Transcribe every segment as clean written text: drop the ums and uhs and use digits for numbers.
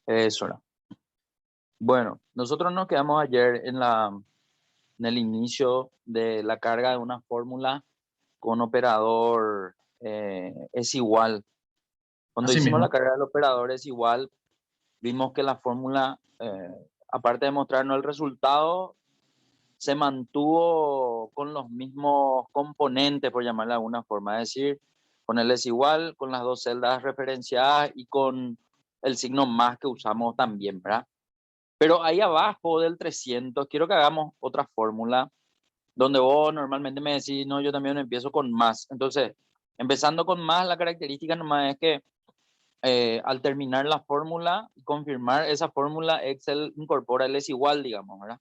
Eso era. Bueno, nosotros nos quedamos ayer en el inicio de la carga de una fórmula con operador es igual. Cuando Así hicimos la mismo. carga del operador es igual, vimos que la fórmula, aparte de mostrarnos el resultado, se mantuvo con los mismos componentes, por llamarle de alguna forma, es decir, con el es igual, con las dos celdas referenciadas y con el signo más que usamos también, ¿verdad? Pero ahí abajo del 300 quiero que hagamos otra fórmula donde vos normalmente me decís, no, yo también empiezo con más. Entonces, empezando con más, la característica nomás es que al terminar la fórmula y confirmar esa fórmula, Excel incorpora el es igual, digamos, ¿verdad?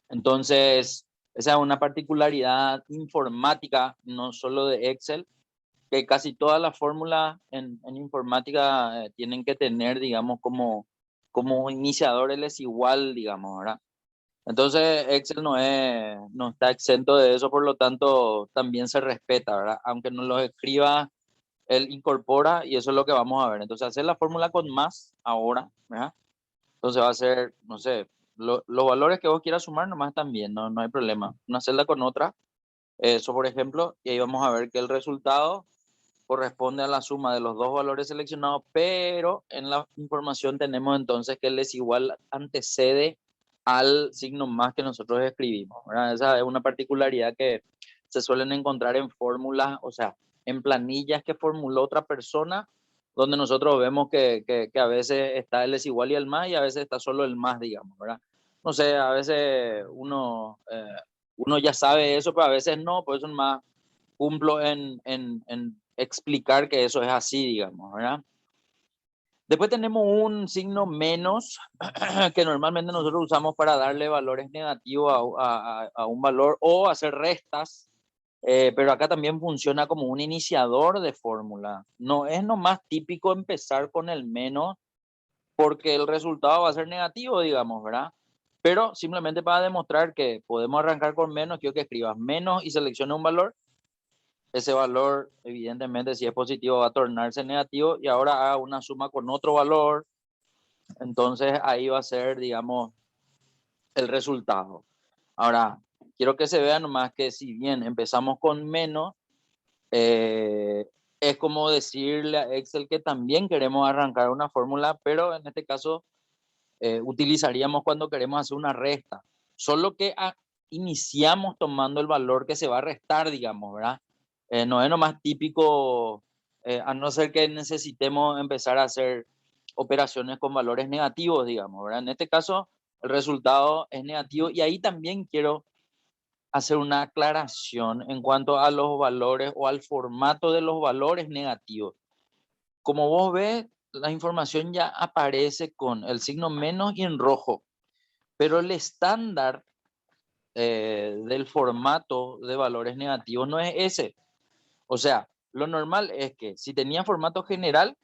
Entonces, esa es una particularidad informática, no solo de Excel, que casi todas las fórmulas en informática tienen que tener, digamos, como iniciador el es igual, digamos, ¿verdad? Entonces, Excel no está exento de eso, por lo tanto, también se respeta, ¿verdad? Aunque no lo escriba, él incorpora y eso es lo que vamos a ver. Entonces, hacer la fórmula con más ahora, ¿verdad? Entonces va a ser, no sé, los valores que vos quieras sumar nomás también, no hay problema. Una celda con otra, eso por ejemplo, y ahí vamos a ver que el resultado corresponde a la suma de los dos valores seleccionados, pero en la información tenemos entonces que el desigual antecede al signo más que nosotros escribimos, ¿verdad? Esa es una particularidad que se suelen encontrar en fórmulas, o sea, en planillas que formuló otra persona, donde nosotros vemos que a veces está el desigual y el más, y a veces está solo el más, digamos, ¿verdad? No sé, a veces uno ya sabe eso, pero a veces no, por eso más cumplo en explicar que eso es así, digamos, ¿verdad? Después tenemos un signo menos que normalmente nosotros usamos para darle valores negativos a un valor o hacer restas, pero acá también funciona como un iniciador de fórmula. No es nomás típico empezar con el menos porque el resultado va a ser negativo, digamos, ¿verdad? Pero simplemente para demostrar que podemos arrancar con menos, quiero que escribas menos y seleccione un valor. Ese valor, evidentemente, si es positivo, va a tornarse negativo y ahora haga una suma con otro valor. Entonces ahí va a ser, digamos, el resultado. Ahora, quiero que se vea nomás que si bien empezamos con menos, es como decirle a Excel que también queremos arrancar una fórmula, pero en este caso utilizaríamos cuando queremos hacer una resta. Solo que iniciamos tomando el valor que se va a restar, digamos, ¿verdad? No es nomás típico, a no ser que necesitemos empezar a hacer operaciones con valores negativos, digamos, ¿verdad? En este caso, el resultado es negativo y ahí también quiero hacer una aclaración en cuanto a los valores o al formato de los valores negativos. Como vos ves, la información ya aparece con el signo menos y en rojo, pero el estándar del formato de valores negativos no es ese. O sea, lo normal es que si tenía formato general,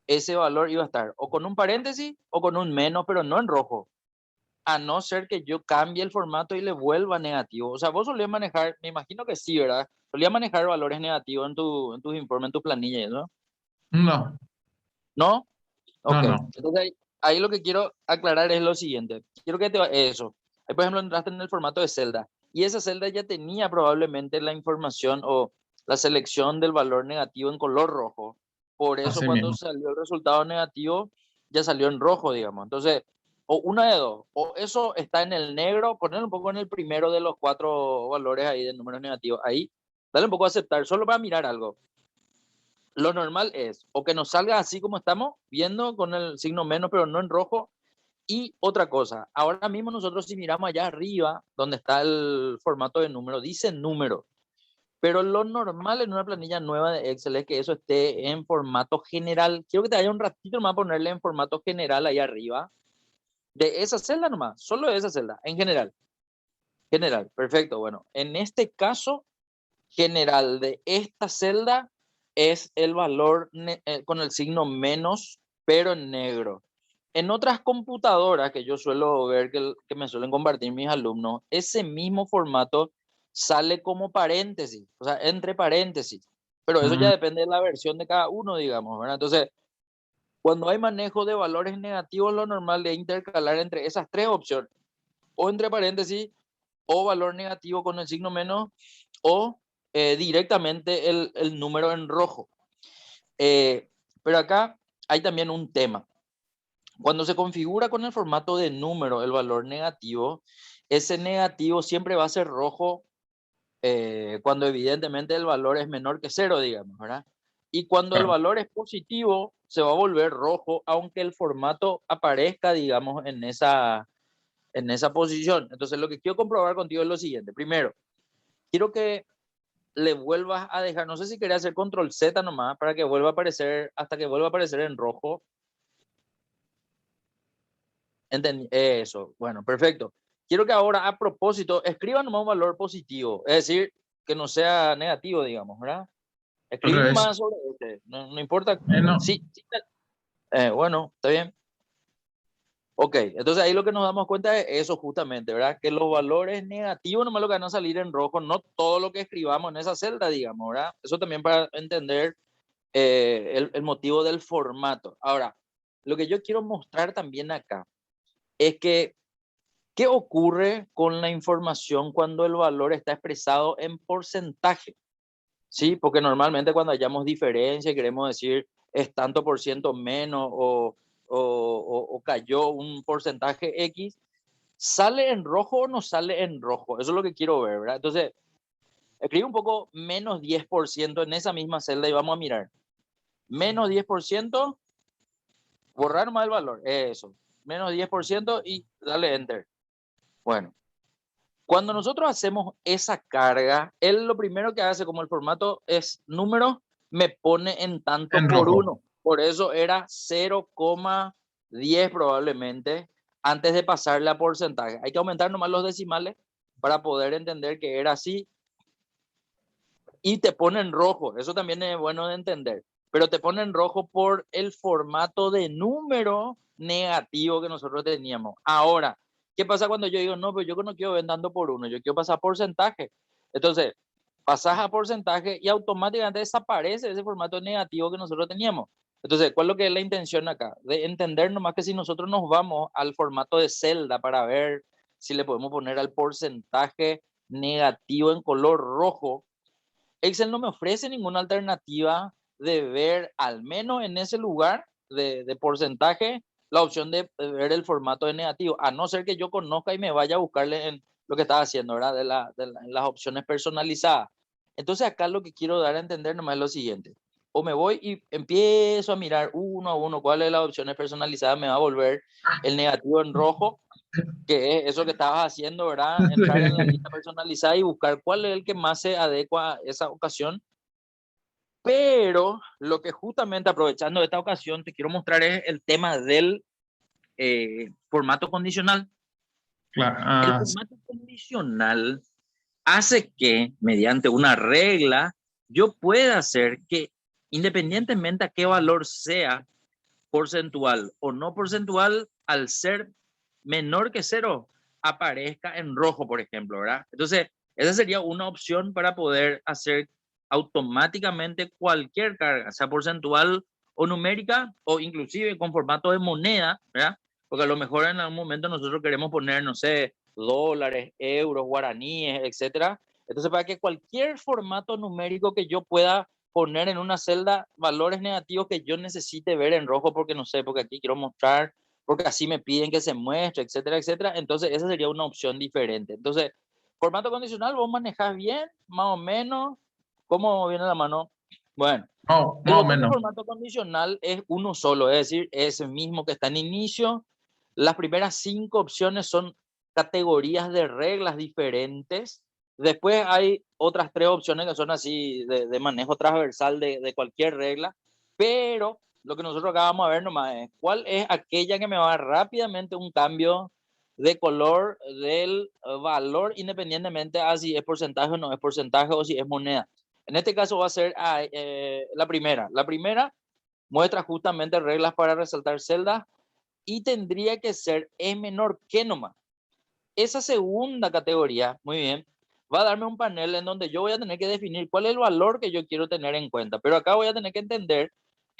ese valor iba a estar o con un paréntesis o con un menos, pero no en rojo. A no ser que yo cambie el formato y le vuelva negativo. O sea, vos solías manejar, me imagino que sí, ¿verdad? Solías manejar valores negativos en tus informes, en tu planilla, ¿no? No, ¿No? no, Ok. no. Entonces ahí lo que quiero aclarar es lo siguiente. Quiero que eso. Ahí, por ejemplo, entraste en el formato de celda y esa celda ya tenía probablemente la información o la selección del valor negativo en color rojo. Por eso Así cuando mismo. salió el resultado negativo ya salió en rojo, digamos. Entonces, o una de dos, o eso está en el negro, poner un poco en el primero de los cuatro valores ahí de números negativos. Ahí, dale un poco a aceptar, solo para mirar algo. Lo normal es o que nos salga así como estamos viendo con el signo menos, pero no en rojo. Y otra cosa, ahora mismo nosotros si miramos allá arriba, donde está el formato de número, dice número. Pero lo normal en una planilla nueva de Excel es que eso esté en formato general. Quiero que te vaya un ratito nomás a ponerle en formato general ahí arriba. De esa celda nomás, solo de esa celda, en general. General, perfecto. Bueno, en este caso, general de esta celda es el valor con el signo menos, pero en negro. En otras computadoras que yo suelo ver que me suelen compartir mis alumnos, ese mismo formato sale como paréntesis, o sea, entre paréntesis. Pero eso ya Mm, depende de la versión de cada uno, digamos, ¿verdad? Entonces, Cuando hay manejo de valores negativos, lo normal es intercalar entre esas tres opciones, o entre paréntesis, o valor negativo con el signo menos, o directamente el número en rojo. Pero acá hay también un tema. Cuando se configura con el formato de número el valor negativo, ese negativo siempre va a ser rojo cuando evidentemente el valor es menor que cero, digamos, ¿verdad? Y cuando el Claro. valor es positivo, se va a volver rojo, aunque el formato aparezca, digamos, en esa posición. Entonces, lo que quiero comprobar contigo es lo siguiente. Primero, quiero que le vuelvas a dejar, no sé si quería hacer control Z nomás, para que vuelva a aparecer, hasta que vuelva a aparecer en rojo. Eso, bueno, perfecto. Quiero que ahora, a propósito, escriba nomás un valor positivo, es decir, que no sea negativo, digamos, ¿verdad? Al Escribí revés. nomás sobre este, no importa. Bueno, Sí, sí, bueno, está bien. Ok, entonces ahí lo que nos damos cuenta es eso justamente, ¿verdad? Que los valores negativos nomás lo que van a salir en rojo, no todo lo que escribamos en esa celda, digamos, ¿verdad? Eso también para entender el motivo del formato. Ahora, lo que yo quiero mostrar también acá es que, ¿qué ocurre con la información cuando el valor está expresado en porcentaje? Sí, porque normalmente cuando hayamos diferencia, queremos decir es tanto por ciento menos o cayó un porcentaje X, ¿sale en rojo o no sale en rojo? Eso es lo que quiero ver, ¿verdad? Entonces, escribe un poco menos 10% en esa misma celda y vamos a mirar. Menos 10%, borrar más el valor, eso. Menos 10% y dale enter. Bueno, cuando nosotros hacemos esa carga, él lo primero que hace, como el formato es número, me pone en tanto en por rojo. uno. Por eso era 0,10 probablemente antes de pasarle a porcentaje. Hay que aumentar nomás los decimales para poder entender que era así. Y te pone en rojo, eso también es bueno de entender. Pero te pone en rojo por el formato de número negativo que nosotros teníamos. Ahora, ¿qué pasa cuando yo digo, no, pero yo no quiero ver dando por uno, yo quiero pasar porcentaje? Entonces, pasas a porcentaje y automáticamente desaparece ese formato negativo que nosotros teníamos. Entonces, ¿cuál es lo que es la intención acá? De entender nomás que si nosotros nos vamos al formato de celda para ver si le podemos poner al porcentaje negativo en color rojo, Excel no me ofrece ninguna alternativa de ver, al menos en ese lugar de porcentaje, la opción de ver el formato de negativo, a no ser que yo conozca y me vaya a buscarle en lo que estaba haciendo, ¿verdad? En las opciones personalizadas. Entonces acá lo que quiero dar a entender nomás es lo siguiente. O me voy y empiezo a mirar uno a uno cuáles de las opciones personalizadas me va a volver el negativo en rojo, que es eso que estabas haciendo, ¿verdad? Entrar en la lista personalizada y buscar cuál es el que más se adecua a esa ocasión. Pero lo que justamente aprovechando esta ocasión te quiero mostrar es el tema del formato condicional. Claro. El formato condicional hace que, mediante una regla, yo pueda hacer que, independientemente a qué valor sea, porcentual o no porcentual, al ser menor que cero, aparezca en rojo, por ejemplo, ¿verdad? Entonces, esa sería una opción para poder hacer automáticamente cualquier carga, sea porcentual o numérica, o inclusive con formato de moneda, ¿verdad? Porque a lo mejor en algún momento nosotros queremos poner, no sé, dólares, euros, guaraníes, etcétera. Entonces, para que cualquier formato numérico que yo pueda poner en una celda valores negativos que yo necesite ver en rojo porque no sé, porque aquí quiero mostrar, porque así me piden que se muestre, etcétera, etcétera. Entonces, esa sería una opción diferente. Entonces, formato condicional, vos manejás bien, más o menos. ¿Cómo viene la mano? Bueno, Oh, el más o botón de menos. formato condicional es uno solo, es decir, es el mismo que está en inicio. Las primeras 5 opciones son categorías de reglas diferentes. Después hay otras 3 opciones que son así de manejo transversal de cualquier regla, pero lo que nosotros acá vamos a ver nomás es cuál es aquella que me va a dar rápidamente un cambio de color del valor independientemente a si es porcentaje o no es porcentaje o si es moneda. En este caso va a ser la primera. La primera muestra justamente reglas para resaltar celdas y tendría que ser es menor que nomás. Esa segunda categoría, muy bien, va a darme un panel en donde yo voy a tener que definir cuál es el valor que yo quiero tener en cuenta. Pero acá voy a tener que entender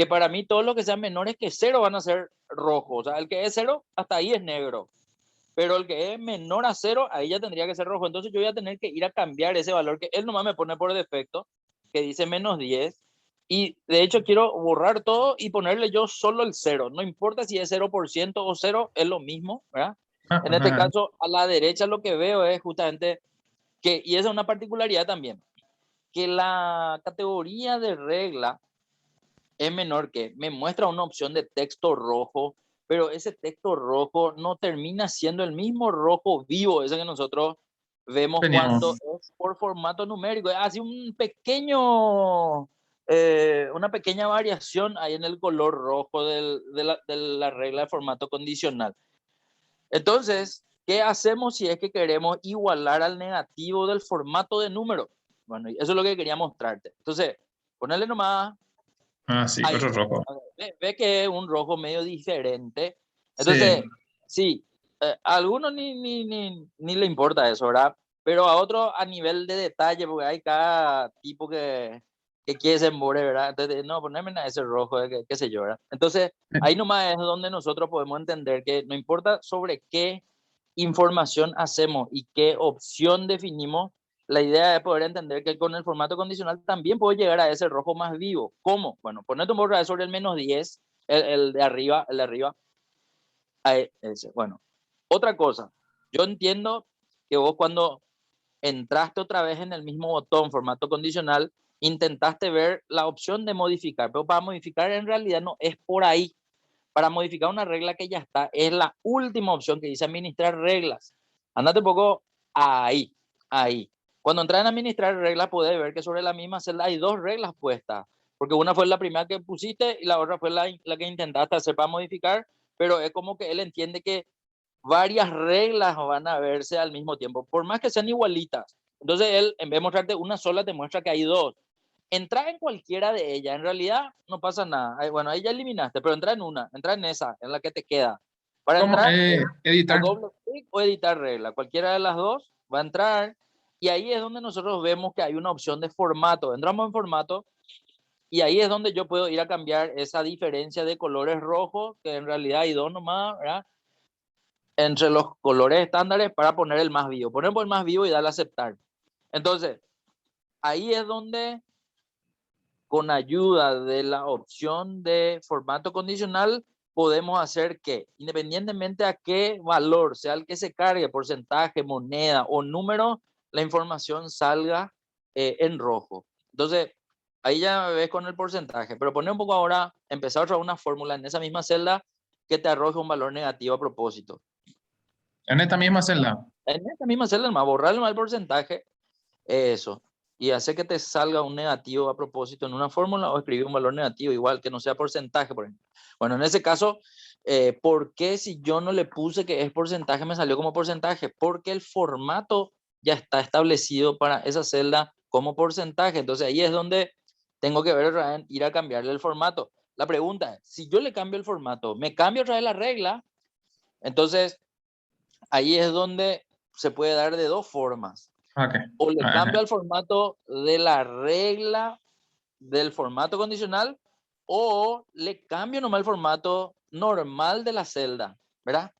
que para mí todos los que sean menores que cero van a ser rojos. O sea, el que es cero, hasta ahí es negro. Pero el que es menor a cero, ahí ya tendría que ser rojo. Entonces yo voy a tener que ir a cambiar ese valor que él nomás me pone por defecto, que dice -10. Y de hecho quiero borrar todo y ponerle yo solo el cero. No importa si es 0% o cero, es lo mismo, ¿verdad? En este Ajá. caso, a la derecha lo que veo es justamente que, y esa es una particularidad también, que la categoría de regla es menor que, me muestra una opción de texto rojo, pero ese texto rojo no termina siendo el mismo rojo vivo, ese que nosotros vemos cuando Teníamos. es por formato numérico. Hace una pequeña variación ahí en el color rojo de la regla de formato condicional. Entonces, ¿qué hacemos si es que queremos igualar al negativo del formato de número? Bueno, eso es lo que quería mostrarte. Entonces, ponerle nomás Ah, sí, ahí. otro rojo. Ve que es un rojo medio diferente. Entonces, Sí. sí, a algunos ni le importa eso, ¿verdad? Pero a otros a nivel de detalle, porque hay cada tipo que quiere ser more, ¿verdad? Entonces, no, ponerme a ese rojo, qué sé yo, ¿verdad? Entonces, ahí nomás es donde nosotros podemos entender que no importa sobre qué información hacemos y qué opción definimos, la idea es poder entender que con el formato condicional también puedo llegar a ese rojo más vivo. ¿Cómo? Bueno, ponete un borrador sobre el -10, el de arriba, ese. Bueno, otra cosa, yo entiendo que vos cuando entraste otra vez en el mismo botón, formato condicional, intentaste ver la opción de modificar, pero para modificar en realidad no es por ahí. Para modificar una regla que ya está, es la última opción que dice administrar reglas. Andate un poco ahí, ahí. Cuando entras en administrar reglas, puedes ver que sobre la misma celda hay dos reglas puestas, porque una fue la primera que pusiste y la otra fue la que intentaste hacer para modificar, pero es como que él entiende que varias reglas van a verse al mismo tiempo, por más que sean igualitas. Entonces él, en vez de mostrarte una sola, te muestra que hay dos. Entra en cualquiera de ellas, en realidad no pasa nada. Bueno, ahí ya eliminaste, pero entra en una, entra en esa, en la que te queda. Para ¿Cómo? entrar, o Editar. doble clic o editar regla, cualquiera de las dos va a entrar y ahí es donde nosotros vemos que hay una opción de formato. Entramos en formato y ahí es donde yo puedo ir a cambiar esa diferencia de colores rojos, que en realidad hay dos nomás, ¿verdad? Entre los colores estándares para poner el más vivo. Ponemos el más vivo y darle a aceptar. Entonces, ahí es donde con ayuda de la opción de formato condicional podemos hacer que, independientemente a qué valor sea el que se cargue, porcentaje, moneda o número, la información salga en rojo. Entonces, ahí ya ves con el porcentaje, pero poner un poco ahora, empezar otra una fórmula en esa misma celda que te arroje un valor negativo a propósito. En esta misma celda. En esta misma celda, más borrar el mal porcentaje, eso. Y hace que te salga un negativo a propósito en una fórmula o escribir un valor negativo, igual que no sea porcentaje, por ejemplo. Bueno, en ese caso, ¿por qué si yo no le puse que es porcentaje me salió como porcentaje? Porque el formato ya está establecido para esa celda como porcentaje. Entonces ahí es donde tengo que ver, ir a cambiarle el formato. La pregunta es, si yo le cambio el formato, ¿me cambio otra vez la regla? Entonces ahí es donde se puede dar de dos formas. Ok. O le Ajá. cambio al formato de la regla del formato condicional o le cambio nomás el formato normal de la celda, ¿verdad?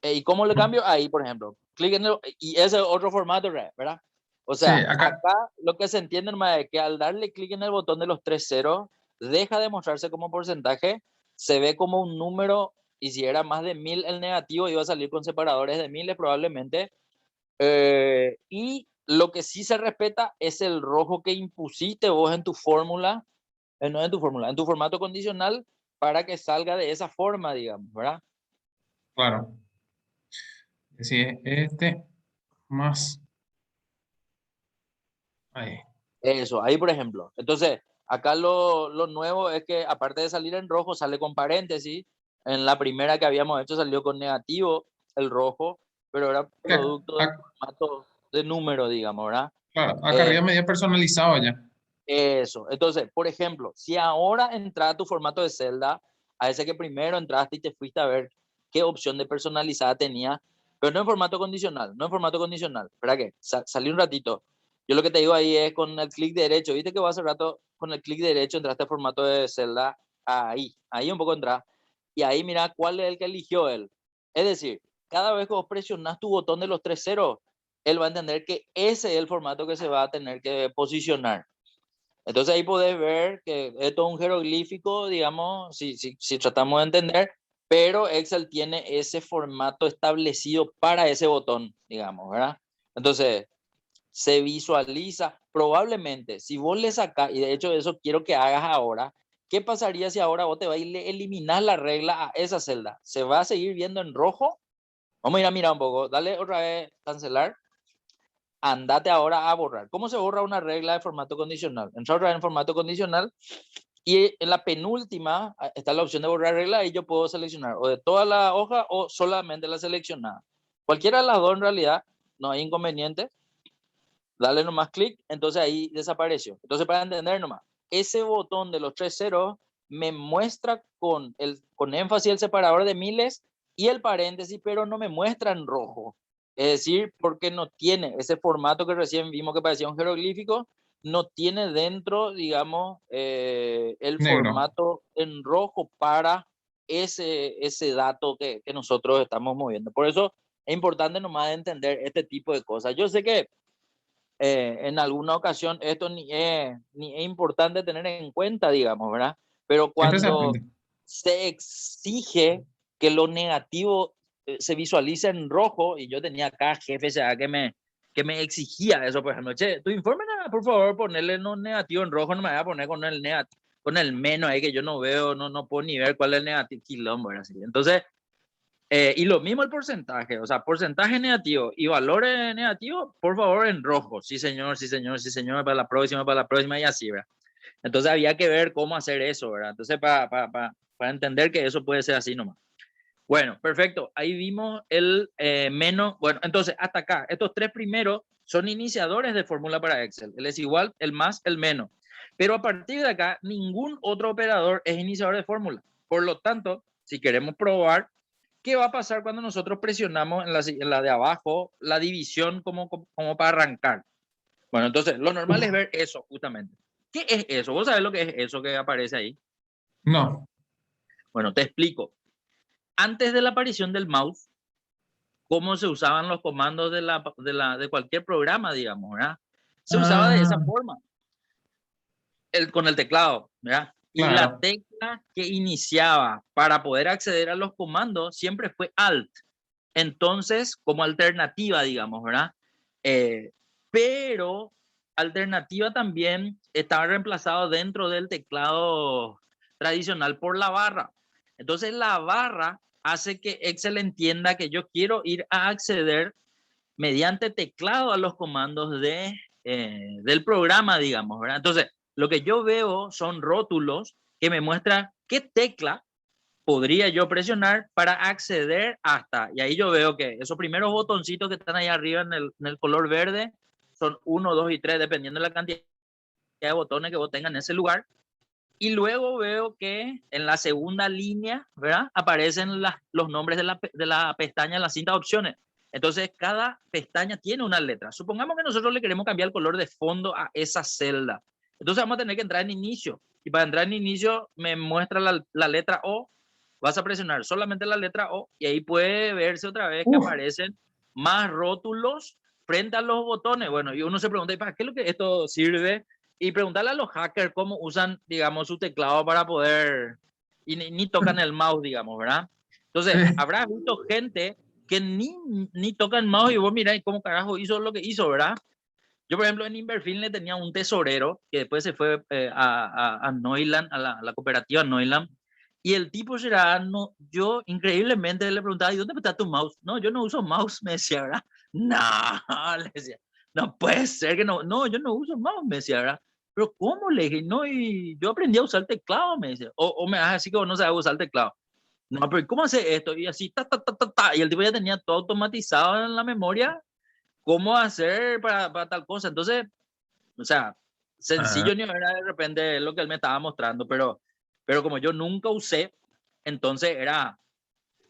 ¿Y cómo le cambio? Ahí, por ejemplo, clic en y ese otro formato, ¿verdad? O Sí, sea, acá. acá lo que se entiende nomás es que al darle clic en el botón de los tres ceros, deja de mostrarse como porcentaje, se ve como un número y si era más de 1000 el negativo iba a salir con separadores de miles probablemente, y lo que sí se respeta es el rojo que impusiste vos en tu fórmula, no en tu fórmula, en tu formato condicional para que salga de esa forma, digamos, ¿verdad? Claro. Sí, este más. Ahí. Eso, ahí por ejemplo. Entonces, acá lo nuevo es que aparte de salir en rojo, sale con paréntesis. En la primera que habíamos hecho salió con negativo el rojo, pero era Acá, producto del formato de número, digamos, ¿verdad? claro, acá Eh, arriba medio personalizado ya. Eso. Entonces, por ejemplo, si ahora entras a tu formato de celda, a ese que primero entraste y te fuiste a ver qué opción de personalizada tenía, pero no en formato condicional, no en formato condicional. ¿Para qué? Salí un ratito. Yo lo que te digo ahí es con el clic derecho. Viste que va hace rato con el clic derecho entraste a formato de celda ahí un poco entra. Y ahí mira cuál es el que eligió él. Es decir, cada vez que vos presionás tu botón de los 3 ceros, él va a entender que ese es el formato que se va a tener que posicionar. Entonces ahí podés ver que esto es un jeroglífico, digamos, si tratamos de entender, pero Excel tiene ese formato establecido para ese botón, digamos, ¿verdad? Entonces, se visualiza probablemente, si vos le sacás, y de hecho eso quiero que hagas ahora, ¿qué pasaría si ahora vos te vas y le eliminás la regla a esa celda? ¿Se va a seguir viendo en rojo? Vamos a ir a mirar un poco, dale otra vez cancelar. Andate ahora a borrar. ¿Cómo se borra una regla de formato condicional? Entra otra vez en formato condicional y en la penúltima está la opción de borrar regla y yo puedo seleccionar o de toda la hoja o solamente la seleccionada. Cualquiera de las dos en realidad, no hay inconveniente. Dale nomás clic, entonces ahí desapareció. Entonces para entender nomás, ese botón de los 3 ceros me muestra con énfasis el separador de miles y el paréntesis, pero no me muestra en rojo. Es decir, porque no tiene ese formato que recién vimos que parecía un jeroglífico, no tiene dentro, digamos, el Negro. formato en rojo para ese dato que nosotros estamos moviendo. Por eso es importante nomás entender este tipo de cosas. Yo sé que en alguna ocasión esto ni es importante tener en cuenta, digamos, ¿verdad? Pero Siempre se cuando aprende. se exige que lo negativo se visualice en rojo, y yo tenía acá jefes que me exigía eso, por ejemplo, che, tu informe, por favor, ponerle no negativo en rojo, no me voy a poner con el negativo, con el menos ahí que yo no veo, no puedo ni ver cuál es el negativo, quilombo, así. Entonces, y lo mismo el porcentaje, o sea, porcentaje negativo y valores negativos, por favor, en rojo. Sí, señor, sí, señor, sí, señor, para la próxima y así, ¿verdad? Entonces había que ver cómo hacer eso, ¿verdad? Entonces, para entender que eso puede ser así nomás. Bueno, perfecto. Ahí vimos el menos. Bueno, entonces, hasta acá, estos 3 primeros son iniciadores de fórmula para Excel. El es igual, el más, el menos. Pero a partir de acá, ningún otro operador es iniciador de fórmula. Por lo tanto, si queremos probar, ¿qué va a pasar cuando nosotros presionamos en la de abajo la división como para arrancar? Bueno, entonces lo normal es ver eso justamente. ¿Qué es eso? ¿Vos sabés lo que es eso que aparece ahí? No. Bueno, te explico. Antes de la aparición del mouse, ¿cómo se usaban los comandos de cualquier programa, digamos, ¿verdad? Se usaba de esa Ah, forma, con el teclado, ¿verdad? Y la claro. tecla que iniciaba para poder acceder a los comandos siempre fue Alt. Entonces, como alternativa, digamos, ¿verdad? Eh, pero alternativa también estaba reemplazado dentro del teclado tradicional por la barra. Entonces, la barra hace que Excel entienda que yo quiero ir a acceder mediante teclado a los comandos del programa, digamos, ¿verdad? Entonces, lo que yo veo son rótulos que me muestran qué tecla podría yo presionar para acceder hasta, y ahí yo veo que esos primeros botoncitos que están ahí arriba en el color verde son 1, 2 y 3, dependiendo de la cantidad de botones que vos tengas en ese lugar. Y luego veo que en la segunda línea, ¿verdad? Aparecen los nombres de la pestaña, las cintas opciones. Entonces, cada pestaña tiene una letra. Supongamos que nosotros le queremos cambiar el color de fondo a esa celda. Entonces, vamos a tener que entrar en inicio. Y para entrar en inicio, me muestra la letra O. Vas a presionar solamente la letra O y ahí puede verse otra vez que Uf. aparecen más rótulos frente a los botones. Bueno, y uno se pregunta, ¿y para qué es lo que esto sirve? Y preguntarle a los hackers cómo usan, digamos, su teclado para poder, y ni tocan el mouse, digamos, ¿verdad? Entonces, habrá visto gente que ni toca el mouse y vos mirá cómo carajo hizo lo que hizo, ¿verdad? Yo, por ejemplo, en Inverfil le tenía un tesorero que después se fue a Neuland, a la cooperativa Neuland, y el tipo será, no, yo increíblemente le preguntaba, ¿y dónde está tu mouse? No, yo no uso mouse, me decía, ¿verdad? No, le decía, no puede ser que no, yo no uso mouse, me decía, ¿verdad? Pero ¿cómo? Le dije, no, y yo aprendí a usar el teclado, me decía, o me hace así que vos no sabes usar el teclado. No, pero ¿cómo hace esto? Y así, ta, ta, ta, ta, ta, y el tipo ya tenía todo automatizado en la memoria cómo hacer para tal cosa. Entonces, o sea, Ah, sencillo ni era de repente lo que él me estaba mostrando, pero como yo nunca usé, entonces era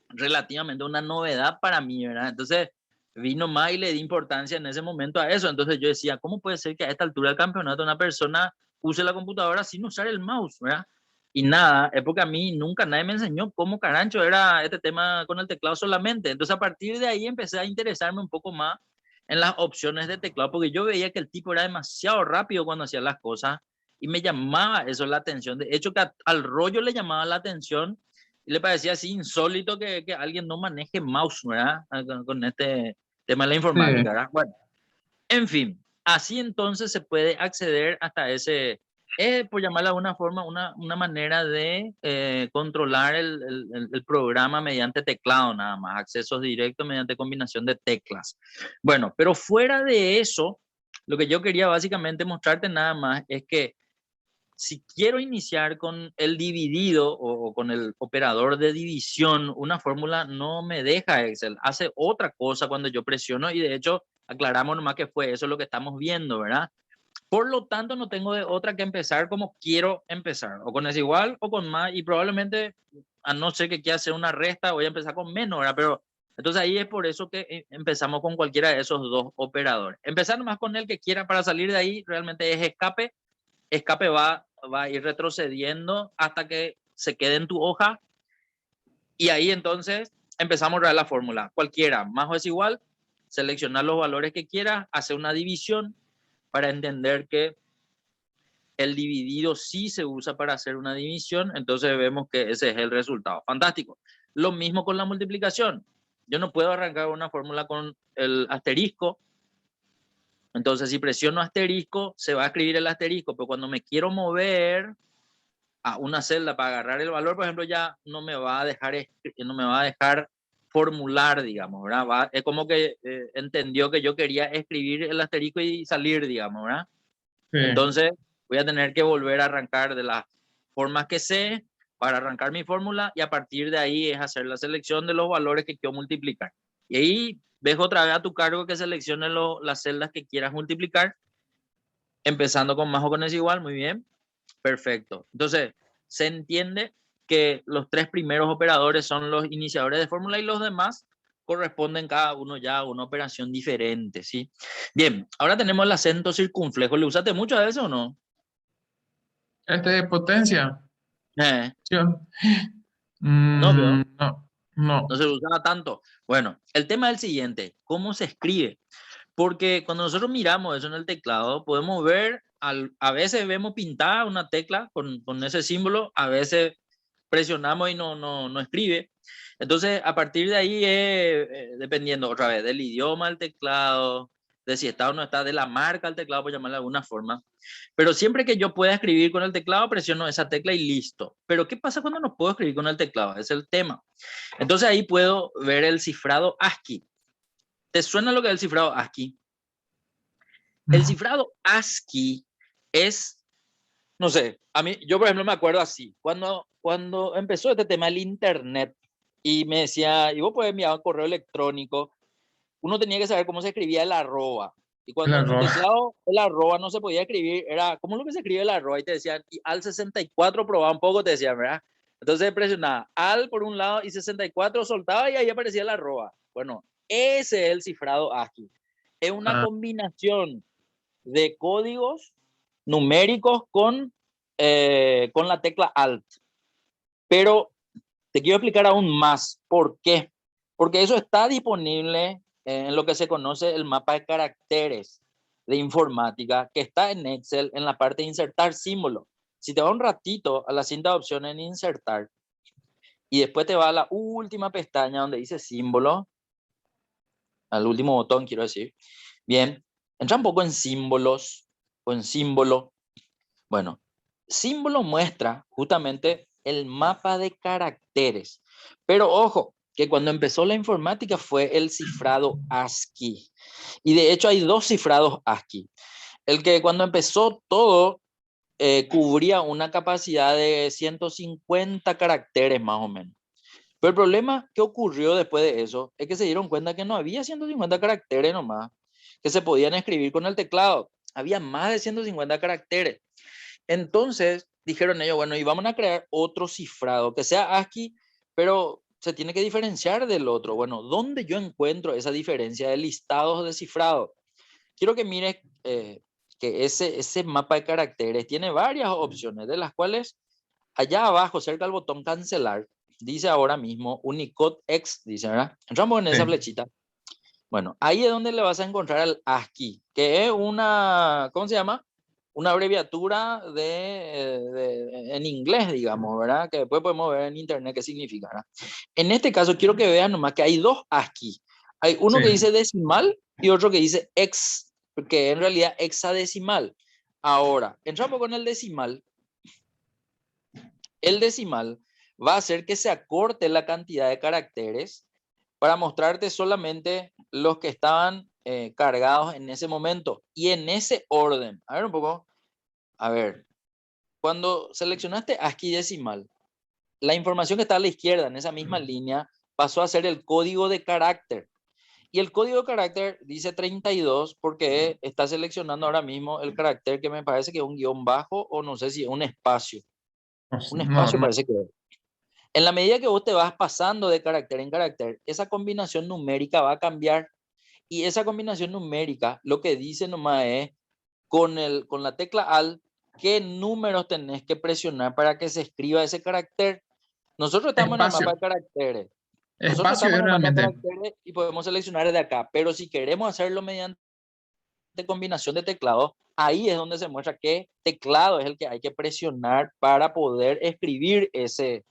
relativamente una novedad para mí, ¿verdad? Entonces vino más y le di importancia en ese momento a eso. Entonces yo decía, ¿cómo puede ser que a esta altura del campeonato una persona use la computadora sin usar el mouse, ¿verdad? Y nada, es porque a mí nunca nadie me enseñó cómo carancho era este tema con el teclado solamente. Entonces a partir de ahí empecé a interesarme un poco más en las opciones de teclado, porque yo veía que el tipo era demasiado rápido cuando hacía las cosas y me llamaba eso la atención. De hecho, que al rollo le llamaba la atención y le parecía así insólito que alguien no maneje mouse, ¿verdad? Con este tema de la Sí. informática, ¿verdad? Bueno, en fin, así entonces se puede acceder hasta ese, por llamarlo de alguna forma, una manera de controlar el programa mediante teclado nada más, accesos directos mediante combinación de teclas. Bueno, pero fuera de eso, lo que yo quería básicamente mostrarte nada más es que si quiero iniciar con el dividido o con el operador de división, una fórmula no me deja Excel, hace otra cosa cuando yo presiono y de hecho aclaramos nomás que fue eso lo que estamos viendo, ¿verdad? Por lo tanto, no tengo de otra que empezar como quiero empezar, o con desigual o con más, y probablemente, a no ser que quiera hacer una resta, voy a empezar con menos, ¿verdad? Pero entonces ahí es por eso que empezamos con cualquiera de esos dos operadores. Empezar nomás con el que quiera para salir de ahí, realmente es escape. Escape va a ir retrocediendo hasta que se quede en tu hoja, y ahí entonces empezamos a crear la fórmula. Cualquiera, más o es igual, seleccionar los valores que quieras, hacer una división para entender que el dividido sí se usa para hacer una división, entonces vemos que ese es el resultado. Fantástico. Lo mismo con la multiplicación. Yo no puedo arrancar una fórmula con el asterisco, entonces si presiono asterisco, se va a escribir el asterisco, pero cuando me quiero mover a una celda para agarrar el valor, por ejemplo, ya no me va a dejar formular, digamos, ¿verdad? Es como que entendió que yo quería escribir el asterisco y salir, digamos, ¿verdad? Sí. Entonces voy a tener que volver a arrancar de las formas que sé para arrancar mi fórmula, y a partir de ahí es hacer la selección de los valores que quiero multiplicar. Y ahí dejo otra vez a tu cargo que selecciones las celdas que quieras multiplicar, empezando con más o con desigual. Muy bien, perfecto. Entonces, se entiende que los tres primeros operadores son los iniciadores de fórmula y los demás corresponden cada uno ya a una operación diferente, ¿sí? Bien, ahora tenemos el acento circunflejo. ¿Le usaste mucho a eso o no? Este de potencia. Eh, ¿Sí? no, pero No, no. no se lo usaba tanto. Bueno, el tema es el siguiente: ¿cómo se escribe? Porque cuando nosotros miramos eso en el teclado, podemos ver, a veces vemos pintada una tecla con ese símbolo, a veces presionamos y no escribe. Entonces, a partir de ahí, dependiendo otra vez del idioma del teclado, de si está o no está, de la marca del teclado, por llamarlo de alguna forma. Pero siempre que yo pueda escribir con el teclado, presiono esa tecla y listo. Pero ¿qué pasa cuando no puedo escribir con el teclado? Ese es el tema. Entonces ahí puedo ver el cifrado ASCII. ¿Te suena lo que es el cifrado ASCII? El No. cifrado ASCII es, no sé, a mí, yo por ejemplo me acuerdo así, cuando empezó este tema del internet y me decía, y vos podés enviar un correo electrónico, uno tenía que saber cómo se escribía el arroba. Y El cuando en tu arroz. teclado el arroba no se podía escribir, era, ¿cómo es lo que se escribe el arroba? Y te decían, y al 64 probaba un poco, te decían, ¿verdad? Entonces presionaba al por un lado y 64 soltaba y ahí aparecía el arroba. Bueno, ese es el cifrado ASCII. Es una Ah, combinación de códigos numéricos con la tecla Alt. Pero te quiero explicar aún más por qué. Porque eso está disponible en lo que se conoce el mapa de caracteres de informática, que está en Excel en la parte de insertar símbolo. Si te va un ratito a la cinta de opciones en insertar y después te va a la última pestaña donde dice símbolo, al último botón quiero decir, bien, entra un poco en símbolos o en símbolo. Bueno, símbolo muestra justamente el mapa de caracteres. Pero ojo, que cuando empezó la informática fue el cifrado ASCII. Y de hecho hay dos cifrados ASCII. El que cuando empezó todo cubría una capacidad de 150 caracteres más o menos. Pero el problema que ocurrió después de eso es que se dieron cuenta que no había 150 caracteres nomás que se podían escribir con el teclado. Había más de 150 caracteres. Entonces dijeron ellos, bueno, y vamos a crear otro cifrado que sea ASCII, pero se tiene que diferenciar del otro. Bueno, ¿dónde yo encuentro esa diferencia de listados de cifrado? Quiero que mires que ese mapa de caracteres tiene varias opciones, de las cuales allá abajo, cerca del botón cancelar, dice ahora mismo Unicode X, dice, ¿verdad? Entramos en esa Sí, flechita. Bueno, ahí es donde le vas a encontrar el ASCII, que es una, ¿cómo se llama? Una abreviatura en inglés, digamos, ¿verdad? Que después podemos ver en internet qué significa, ¿verdad? En este caso quiero que vean nomás que hay dos ASCII. Hay uno que sí. dice decimal y otro que dice hex, que en realidad hexadecimal. Ahora, entramos con el decimal. El decimal va a hacer que se acorte la cantidad de caracteres para mostrarte solamente los que estaban cargados en ese momento y en ese orden. A ver un poco. A ver, cuando seleccionaste ASCII decimal, la información que está a la izquierda en esa misma línea pasó a ser el código de carácter. Y el código de carácter dice 32 porque está seleccionando ahora mismo el carácter que me parece que es un guión bajo o no sé si es un espacio. Un No, espacio no. parece que es. En la medida que vos te vas pasando de carácter en carácter, esa combinación numérica va a cambiar. Y esa combinación numérica lo que dice nomás es con la tecla ALT qué números tenés que presionar para que se escriba ese carácter. Nosotros estamos en el mapa Espacio. de caracteres. Nosotros Espacio estamos es en el mapa de realmente. caracteres y podemos seleccionar de acá. Pero si queremos hacerlo mediante combinación de teclado, ahí es donde se muestra qué teclado es el que hay que presionar para poder escribir ese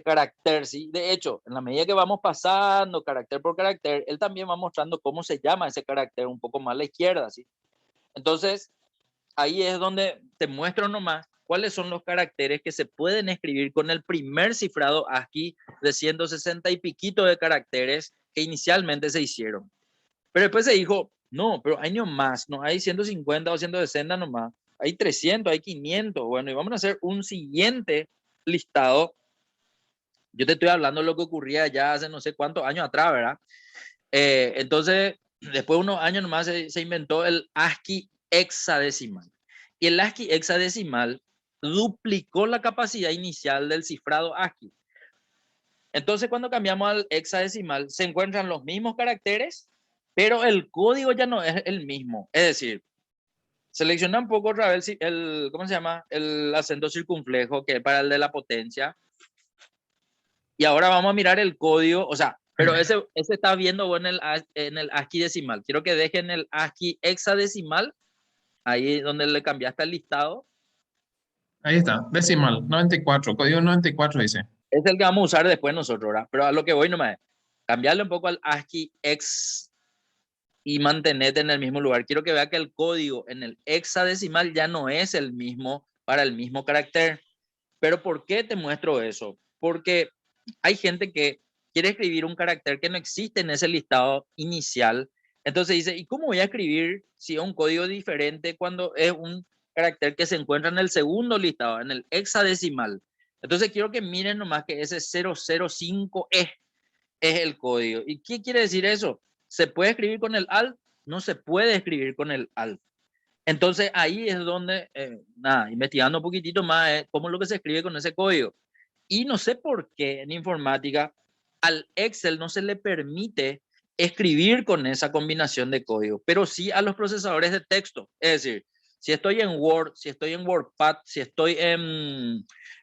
carácter, ¿sí? De hecho, en la medida que vamos pasando carácter por carácter, él también va mostrando cómo se llama ese carácter un poco más a la izquierda, ¿sí? Entonces, ahí es donde te muestro nomás cuáles son los caracteres que se pueden escribir con el primer cifrado ASCII de 160 y piquito de caracteres que inicialmente se hicieron. Pero después se dijo, no, pero hay no más, no hay 150 o 160 nomás, hay 300, hay 500, bueno, y vamos a hacer un siguiente listado. Yo te estoy hablando de lo que ocurría ya hace no sé cuántos años atrás, ¿verdad? Entonces, después de unos años nomás se inventó el ASCII hexadecimal. Y el ASCII hexadecimal duplicó la capacidad inicial del cifrado ASCII. Entonces, cuando cambiamos al hexadecimal, se encuentran los mismos caracteres, pero el código ya no es el mismo. Es decir, selecciona un poco otra vez ¿cómo se llama? El acento circunflejo, que es para el de la potencia. Y ahora vamos a mirar el código, o sea, pero ese está viendo en el ASCII decimal. Quiero que dejen el ASCII hexadecimal, ahí donde le cambiaste el listado. Ahí está. Decimal. 94. Código 94 dice. Es el que vamos a usar después nosotros, ¿verdad? Pero a lo que voy nomás es cambiarle un poco al ASCII hex y mantenerte en el mismo lugar. Quiero que vea que el código en el hexadecimal ya no es el mismo para el mismo carácter. Pero ¿por qué te muestro eso? Porque hay gente que quiere escribir un carácter que no existe en ese listado inicial. Entonces dice, ¿y cómo voy a escribir si es un código diferente cuando es un carácter que se encuentra en el segundo listado, en el hexadecimal? Entonces quiero que miren nomás que ese 005E es el código. ¿Y qué quiere decir eso? ¿Se puede escribir con el alt? No se puede escribir con el alt. Entonces ahí es donde, nada, investigando un poquitito más, cómo es lo que se escribe con ese código. Y no sé por qué en informática al Excel no se le permite escribir con esa combinación de código, pero sí a los procesadores de texto. Es decir, si estoy en Word, si estoy en WordPad, si estoy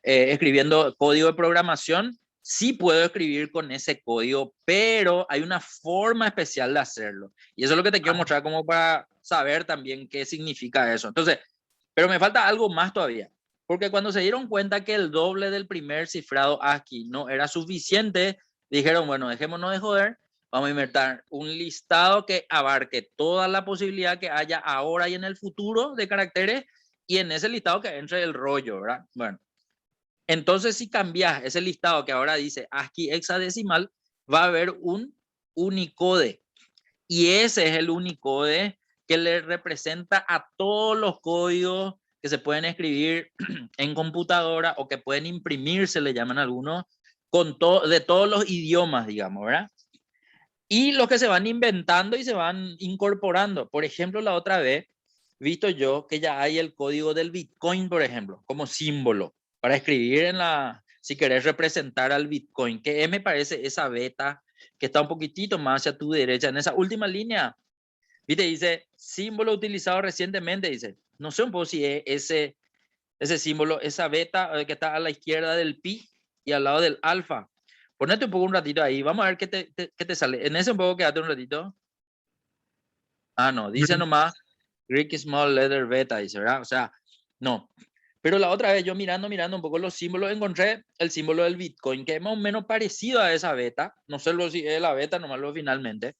escribiendo código de programación, sí puedo escribir con ese código, pero hay una forma especial de hacerlo. Y eso es lo que te quiero mostrar como para saber también qué significa eso. Entonces, pero me falta algo más todavía. Porque cuando se dieron cuenta que el doble del primer cifrado ASCII no era suficiente, dijeron, bueno, dejémonos de joder, vamos a inventar un listado que abarque toda la posibilidad que haya ahora y en el futuro de caracteres y en ese listado que entre el rollo, ¿verdad? Bueno, entonces si cambias ese listado que ahora dice ASCII hexadecimal, va a haber un Unicode y ese es el Unicode que le representa a todos los códigos que se pueden escribir en computadora o que pueden imprimirse, le llaman algunos, de todos los idiomas, digamos, ¿verdad? Y los que se van inventando y se van incorporando. Por ejemplo, la otra vez, visto yo que ya hay el código del Bitcoin, por ejemplo, como símbolo, para escribir si querés representar al Bitcoin, que me parece esa beta que está un poquitito más hacia tu derecha, en esa última línea, viste, dice, símbolo utilizado recientemente, dice, no sé un poco si es ese símbolo, esa beta que está a la izquierda del pi y al lado del alfa. Ponete un poco un ratito ahí, vamos a ver qué te sale. En ese un poco quédate un ratito. Ah, no, dice nomás Greek Small Letter Beta, dice, ¿verdad? O sea, no. Pero la otra vez yo mirando un poco los símbolos, encontré el símbolo del Bitcoin, que es más o menos parecido a esa beta. No sé si es la beta, nomás lo finalmente,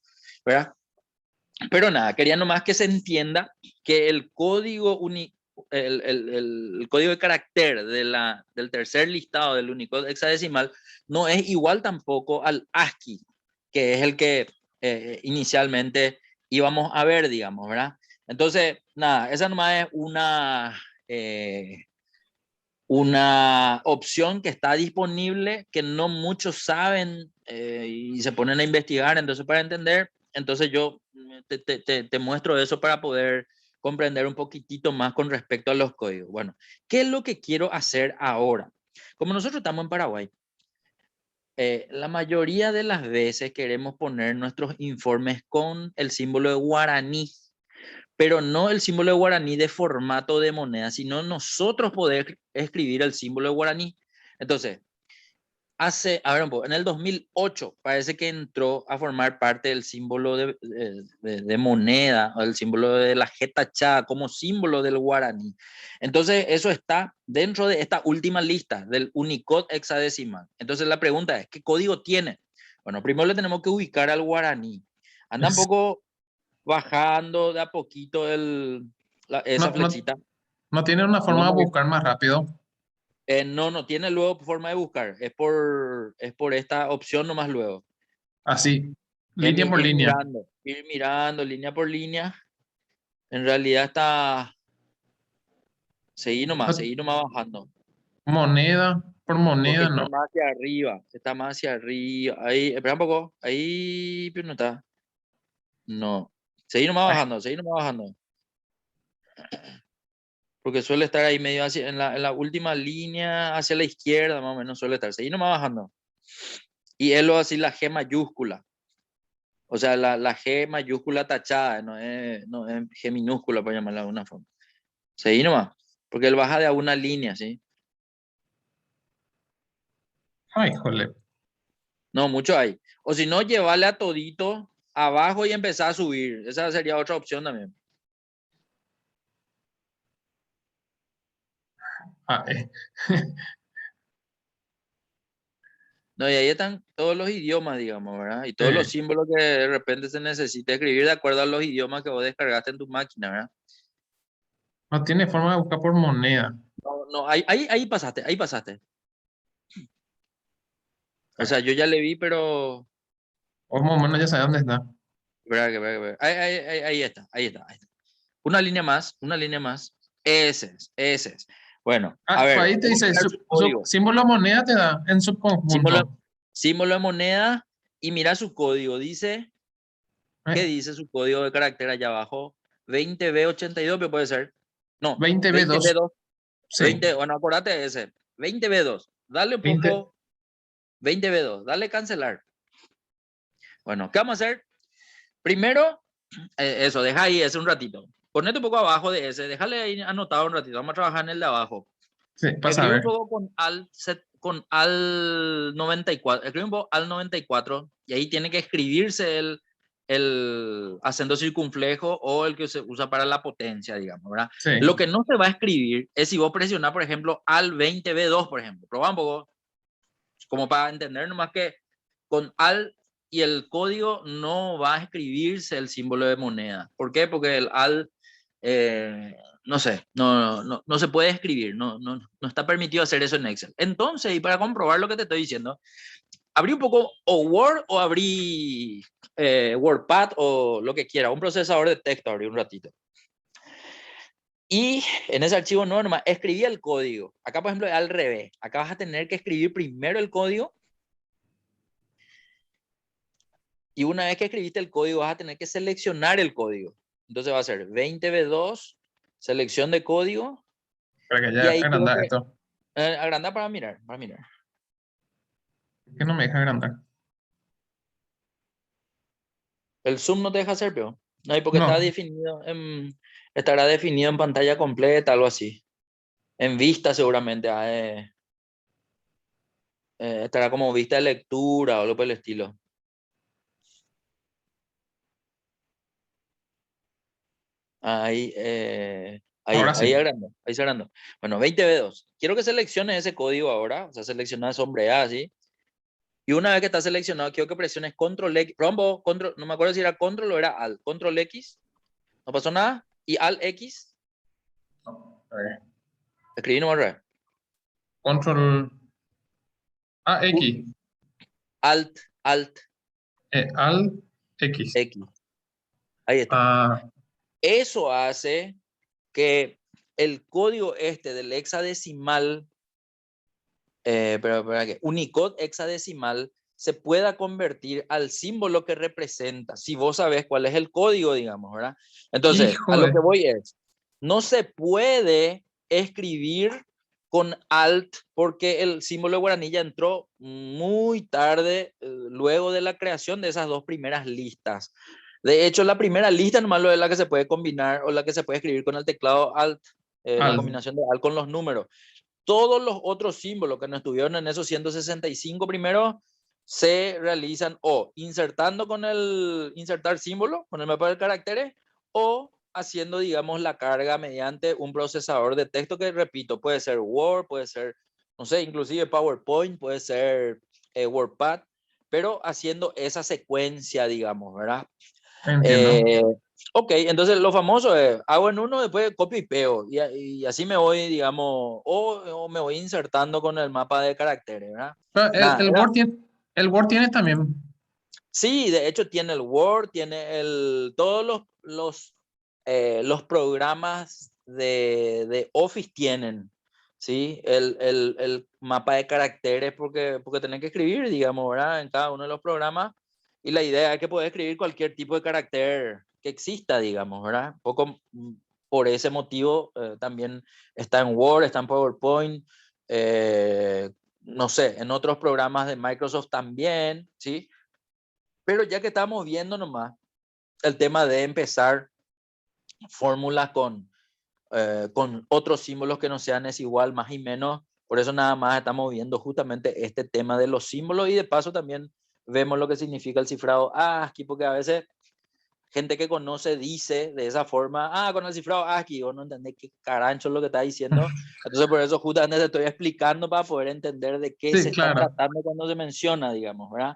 ¿verdad? Pero nada, quería nomás que se entienda que el código el código de carácter del tercer listado del Unicode hexadecimal no es igual tampoco al ASCII, que es el que inicialmente íbamos a ver, digamos, ¿verdad? Entonces, nada, esa nomás es una opción que está disponible, que no muchos saben y se ponen a investigar. Entonces, para entender, entonces yo te muestro eso para poder comprender un poquitito más con respecto a los códigos. Bueno, ¿qué es lo que quiero hacer ahora? Como nosotros estamos en Paraguay, la mayoría de las veces queremos poner nuestros informes con el símbolo de guaraní, pero no el símbolo de guaraní de formato de moneda, sino nosotros poder escribir el símbolo de guaraní. Entonces, a ver un poco, en el 2008 parece que entró a formar parte del símbolo de moneda, o el símbolo de la getachá como símbolo del guaraní. Entonces, eso está dentro de esta última lista del Unicode hexadecimal. Entonces, la pregunta es, ¿qué código tiene? Bueno, primero le tenemos que ubicar al guaraní. Anda un poco bajando de a poquito esa No, no, flechita. no tiene una forma de No, buscar más rápido. no tiene luego forma de buscar. Es por esta opción nomás luego. Así, línea por Ir línea. mirando, ir mirando línea por línea. En realidad está, No, seguí nomás bajando. moneda por Porque moneda, está no. más hacia arriba, está más hacia arriba. Ahí, espera un poco. Ahí, pero no está. No. Ay, Seguí nomás bajando. Porque suele estar ahí medio hacia, en la última línea hacia la izquierda, más o menos suele estar. Seguí nomás bajando. Y él lo así la G mayúscula. O sea, la G mayúscula tachada, no es G minúscula, para llamarla de alguna forma. Seguí nomás. Porque él baja de a una línea, ¿sí? ay, jole. No, mucho hay. O si no, llevarle a todito abajo y empezar a subir. Esa sería otra opción también. Ah, No, y ahí están todos los idiomas, digamos, ¿verdad? Y todos los eh, símbolos que de repente se necesita escribir de acuerdo a los idiomas que vos descargaste en tu máquina, ¿verdad? no tiene forma de buscar por moneda. No, no, ahí pasaste, ahí pasaste. O Ay, sea, yo ya le vi, pero... o más o menos ya sabe dónde está. Espera. Ahí está. Una línea más, una línea más. Ese es. Bueno, a Ah, pues ver, ahí te vamos a dice, mirar su código. símbolo moneda te da en Símbolo, subconjunto. símbolo de moneda y mira su código. Dice, ¿qué Eh, dice su código de carácter allá abajo? 20B82, pero puede ser. No, 20B2, 20B2. sí. Bueno, acordate de ese. 20B2. Dale un 20, poco. 20B2. Dale cancelar. Bueno, ¿qué vamos a hacer? Primero, eso, deja ahí ese un ratito. Ponete un poco abajo de ese. Déjale ahí anotado un ratito. Vamos a trabajar en el de abajo. sí, pasa a Escribe un ver. poco con al 94. Escribe un poco al 94 y ahí tiene que escribirse el acento circunflejo o el que se usa para la potencia, digamos, ¿verdad? Sí, Lo que no se va a escribir es si vos presionás, por ejemplo, al 20B2, por ejemplo. Probá un poco, como para entender nomás que con al y el código no va a escribirse el símbolo de moneda. ¿Por qué? Porque el al, no sé, no se puede escribir, no está permitido hacer eso en Excel. Entonces, y para comprobar lo que te estoy diciendo, abrí un poco o Word o abrí WordPad o lo que quiera, un procesador de texto, abrí un ratito. Y en ese archivo no, nomás escribí el código. Acá, por ejemplo, es al revés. Acá vas a tener que escribir primero el código. Y una vez que escribiste el código, vas a tener que seleccionar el código. Entonces va a ser 20B2, selección de código, para que y ya ahí creo agrandar que esto. agrandar para mirar, para mirar. ¿Por qué no me deja agrandar? El zoom no te deja hacer, pero no hay porque está No, definido estará definido en pantalla completa, algo así. En vista seguramente. Estará como vista de lectura o algo por el estilo. Ahí, Ahora ahí sí. agrandó, ahí se agrandó. Bueno, 20B2. Quiero que selecciones ese código ahora, o sea, selecciona sombreada así. Y una vez que está seleccionado, quiero que presiones control X, rombo, control, no me acuerdo si era control o era alt, control X, no pasó nada, y alt X, A ver. escribí nomás otra vez. Control U- AX. alt Al X. X, ahí está. Ah, Eso hace que el código este del hexadecimal, pero que Unicode hexadecimal se pueda convertir al símbolo que representa, si vos sabés cuál es el código, digamos, ¿verdad? Entonces, a hijo lo de. que voy es, no se puede escribir con alt porque el símbolo de guaraní ya entró muy tarde, luego de la creación de esas dos primeras listas. De hecho, la primera lista nomás es la que se puede combinar o la que se puede escribir con el teclado alt, la Al. combinación de alt con los números. Todos los otros símbolos que no estuvieron en esos 165 primero se realizan o insertando con el insertar símbolo, con el mapa de caracteres, o haciendo, digamos, la carga mediante un procesador de texto que, repito, puede ser Word, puede ser, no sé, inclusive PowerPoint, puede ser WordPad, pero haciendo esa secuencia, digamos, ¿verdad? Entiendo. Eh, ok, entonces lo famoso es, hago en uno, después copio y pego, y así me voy, digamos, o me voy insertando con el mapa de caracteres, ¿verdad? Pero Nada, El Word tiene también. sí, de hecho tiene el Word, tiene todos los programas de Office tienen, ¿sí? El mapa de caracteres porque tenés que escribir, digamos, ¿verdad? En cada uno de los programas. Y la idea es que puedes escribir cualquier tipo de carácter que exista, digamos, ¿verdad? Un poco por ese motivo también está en Word, está en PowerPoint, no sé, en otros programas de Microsoft también, ¿sí? Pero ya que estamos viendo nomás el tema de empezar fórmulas con otros símbolos que no sean es igual, más y menos, por eso nada más estamos viendo justamente este tema de los símbolos y de paso también vemos lo que significa el cifrado ASCII, porque a veces gente que conoce dice de esa forma, con el cifrado ASCII, vos no entendés qué carancho es lo que está diciendo, entonces por eso justamente te estoy explicando para poder entender de qué Sí, se está claro. tratando cuando se menciona, digamos, ¿verdad?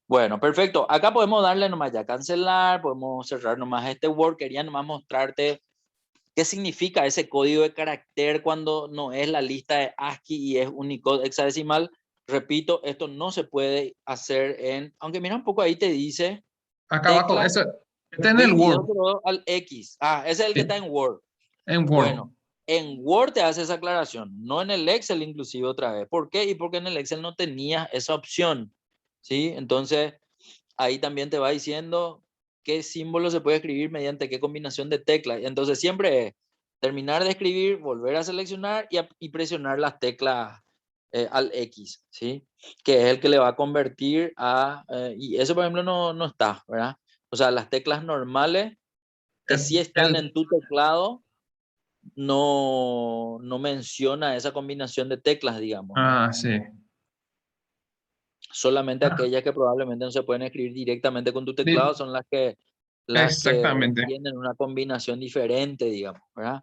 Bueno, perfecto. Acá podemos darle nomás ya cancelar, podemos cerrar nomás este Word. Quería nomás mostrarte qué significa ese código de carácter cuando no es la lista de ASCII y es Unicode hexadecimal. Repito, esto no se puede hacer aunque mira un poco ahí te dice Acá abajo, tecla eso está en el Word. 2202 al X. Ese es el que está Sí, en Word. en Word. Bueno, en Word te hace esa aclaración, no en el Excel inclusive otra vez. ¿Por qué? Y porque en el Excel no tenías esa opción, ¿sí? Entonces ahí también te va diciendo qué símbolo se puede escribir mediante qué combinación de teclas. Entonces siempre es terminar de escribir, volver a seleccionar y presionar las teclas al X, ¿sí? Que es el que le va a convertir y eso por ejemplo no está, ¿verdad? O sea, las teclas normales que sí están El, en tu teclado no menciona esa combinación de teclas, digamos, ¿verdad? sí. Solamente Ah, aquellas que probablemente no se pueden escribir directamente con tu teclado di- son las que exactamente. tienen una combinación diferente, digamos, ¿verdad?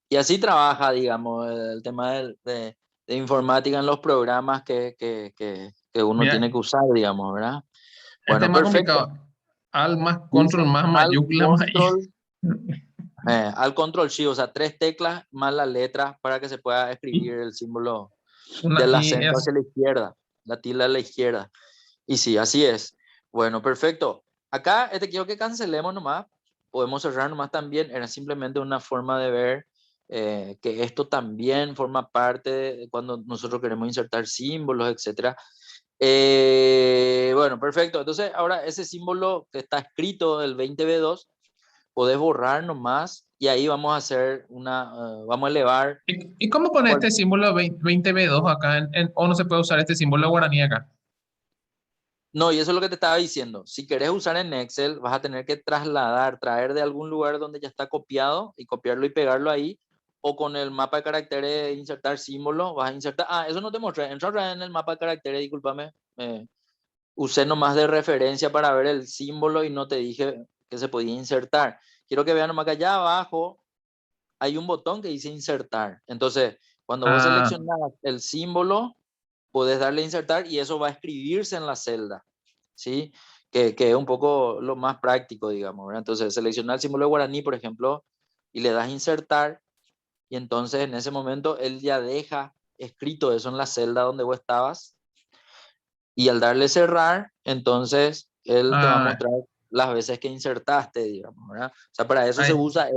Y así trabaja, digamos, el tema de informática en los programas que uno Mira, tiene que usar, digamos, ¿verdad? este es Bueno, más perfecto. complicado. Al más Dice control más mayúscula más I. al control sí, o sea, tres teclas más la letra para que se pueda escribir el símbolo Una del I acento es. hacia la izquierda, la tilde a la izquierda. Y sí, así es. Bueno, perfecto. Acá quiero que cancelemos nomás. Podemos cerrar nomás también. Era simplemente una forma de ver que esto también forma parte de cuando nosotros queremos insertar símbolos, etcétera. Bueno, perfecto. Entonces, ahora ese símbolo que está escrito del 20B2, podés borrar nomás y ahí vamos a hacer vamos a elevar. ¿Y cómo pone este símbolo 20B2 acá? ¿O no se puede usar este símbolo guaraní acá? No, y eso es lo que te estaba diciendo. Si querés usar en Excel, vas a tener que traer de algún lugar donde ya está copiado y copiarlo y pegarlo ahí, o con el mapa de caracteres insertar símbolo, vas a insertar, eso no te mostré, entra otra vez en el mapa de caracteres, discúlpame, usé nomás de referencia para ver el símbolo y no te dije que se podía insertar. Quiero que vean nomás que allá abajo hay un botón que dice insertar. Entonces, cuando vos Ah, seleccionas el símbolo, podés darle a insertar y eso va a escribirse en la celda, ¿sí? Que es un poco lo más práctico, digamos, ¿verdad? Entonces, selecciona el símbolo de guaraní, por ejemplo, y le das insertar, y entonces en ese momento él ya deja escrito eso en la celda donde vos estabas, y al darle cerrar, entonces él te va a ah, mostrar las veces que insertaste, digamos, ¿verdad? O sea, para eso se ahí, usa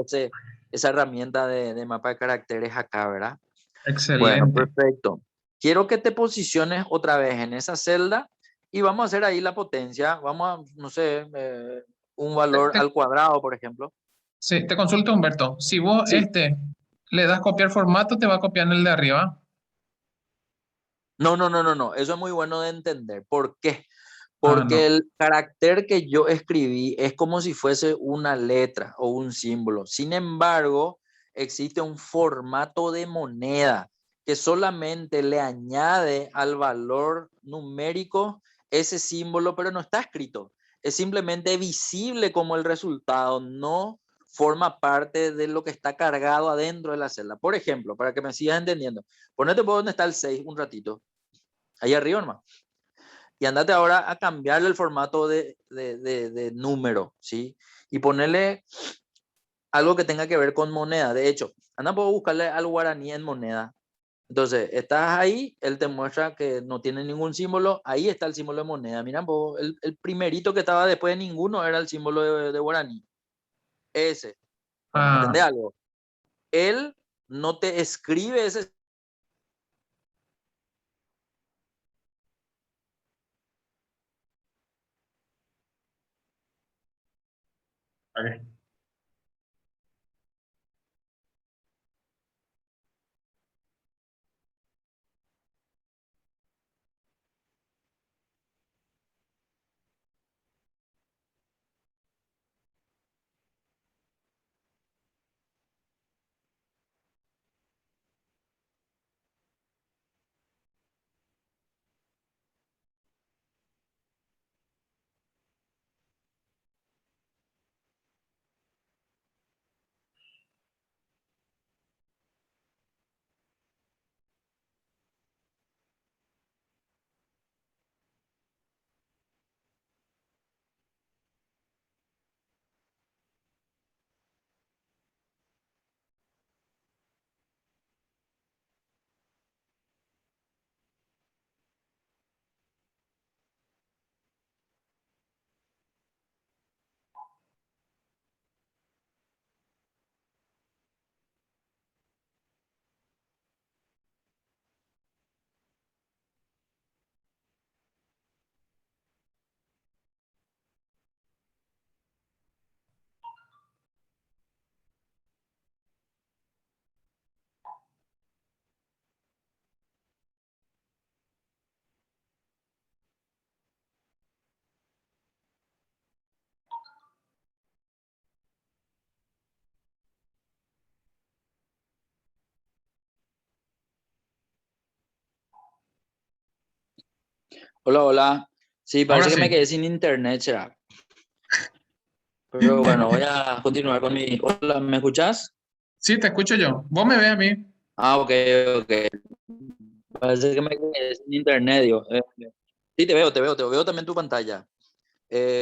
esa herramienta de mapa de caracteres acá, ¿verdad? Bueno, excelente. perfecto. Quiero que te posiciones otra vez en esa celda y vamos a hacer ahí la potencia. Vamos a, no sé, un Te, valor te- al cuadrado, por ejemplo. sí, te consulto, Humberto. Si vos Sí. le das copiar formato, te va a copiar en el de arriba. No, no, no, no, no. Eso es muy bueno de entender. ¿Por qué? Ah, Porque no. el carácter que yo escribí es como si fuese una letra o un símbolo. Sin embargo, existe un formato de moneda que solamente le añade al valor numérico ese símbolo, pero no está escrito. Es simplemente visible como el resultado, no forma parte de lo que está cargado adentro de la celda. Por ejemplo, para que me sigas entendiendo, ponete por donde está el 6 un ratito, ahí arriba nomás, y andate ahora a cambiarle el formato de número, ¿sí? Y ponerle algo que tenga que ver con moneda. De hecho, anda, puedo buscarle al guaraní en moneda. Entonces, estás ahí, él te muestra que no tiene ningún símbolo, ahí está el símbolo de moneda. Mira, el primerito que estaba después de ninguno era el símbolo de guaraní. Ese. Bueno, ¿entendés Ah, algo? Él no te escribe ese. ok. Hola, hola. Sí, Ahora parece que me sí. quedé sin internet, será. Pero bueno, voy a continuar con mi... Hola, ¿me escuchás? Sí, te escucho yo. Vos me ves a mí. Ok, ok. Parece que me quedé sin internet, digo. Sí, te veo también tu pantalla.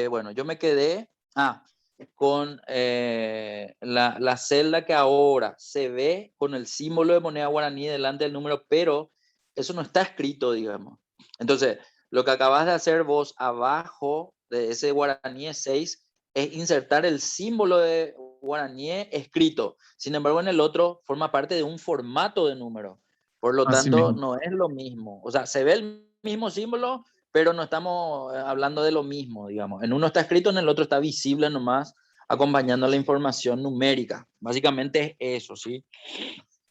Bueno, yo me quedé con la celda que ahora se ve con el símbolo de moneda guaraní delante del número, pero eso no está escrito, digamos. Entonces, lo que acabas de hacer vos abajo de ese guaraní 6 es insertar el símbolo de guaraní escrito. Sin embargo, en el otro forma parte de un formato de número. Por lo Así tanto, mismo. no es lo mismo. O sea, se ve el mismo símbolo, pero no estamos hablando de lo mismo, digamos. En uno está escrito, en el otro está visible nomás, acompañando la información numérica. Básicamente es eso, ¿sí?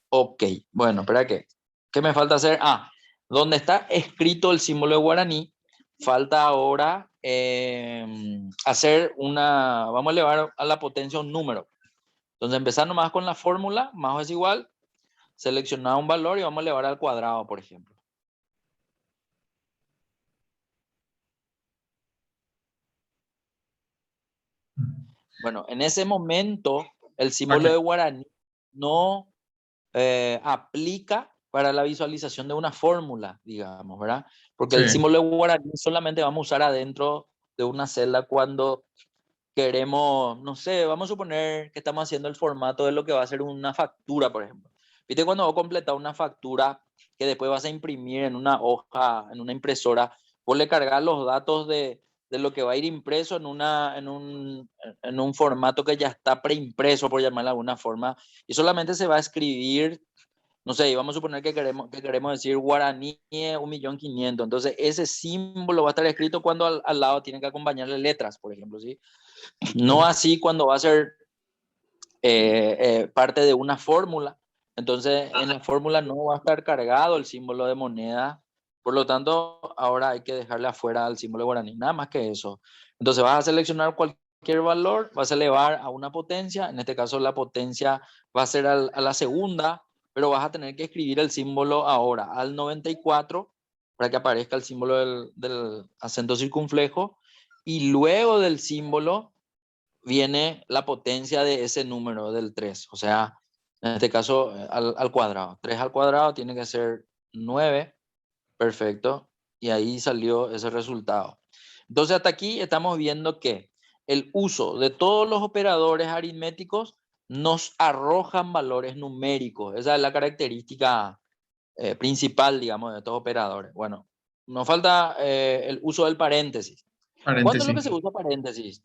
Ok, bueno, espera que. ¿Qué me falta hacer? Donde está escrito el símbolo de guaraní, falta ahora hacer una, vamos a elevar a la potencia un número. Entonces empezar nomás con la fórmula, más o es igual, seleccionar un valor y vamos a elevar al cuadrado, por ejemplo. Bueno, en ese momento el símbolo de guaraní no aplica para la visualización de una fórmula, digamos, ¿verdad? Porque el Sí. símbolo de guaraní solamente vamos a usar adentro de una celda cuando queremos, no sé, vamos a suponer que estamos haciendo el formato de lo que va a ser una factura, por ejemplo. ¿Viste cuando vos completás una factura que después vas a imprimir en una hoja, en una impresora, vos le cargas los datos de lo que va a ir impreso en un formato que ya está preimpreso, por llamarlo de alguna forma, y solamente se va a escribir, no sé, y vamos a suponer que queremos decir guaraní 1.500.000. Entonces, ese símbolo va a estar escrito cuando al lado tiene que acompañarle letras, por ejemplo, ¿sí? No así cuando va a ser parte de una fórmula. Entonces, en la fórmula no va a estar cargado el símbolo de moneda. Por lo tanto, ahora hay que dejarle afuera al símbolo de guaraní. Nada más que eso. Entonces, vas a seleccionar cualquier valor, vas a elevar a una potencia. En este caso, la potencia va a ser a la segunda, pero vas a tener que escribir el símbolo ahora al 94 para que aparezca el símbolo del acento circunflejo. Y luego del símbolo viene la potencia de ese número del 3, o sea, en este caso al cuadrado. 3 al cuadrado tiene que ser 9, perfecto, y ahí salió ese resultado. Entonces hasta aquí estamos viendo que el uso de todos los operadores aritméticos nos arrojan valores numéricos. Esa es la característica principal, digamos, de estos operadores. Bueno, nos falta el uso del paréntesis. ¿Cuándo es lo Paréntesis. que se usa paréntesis?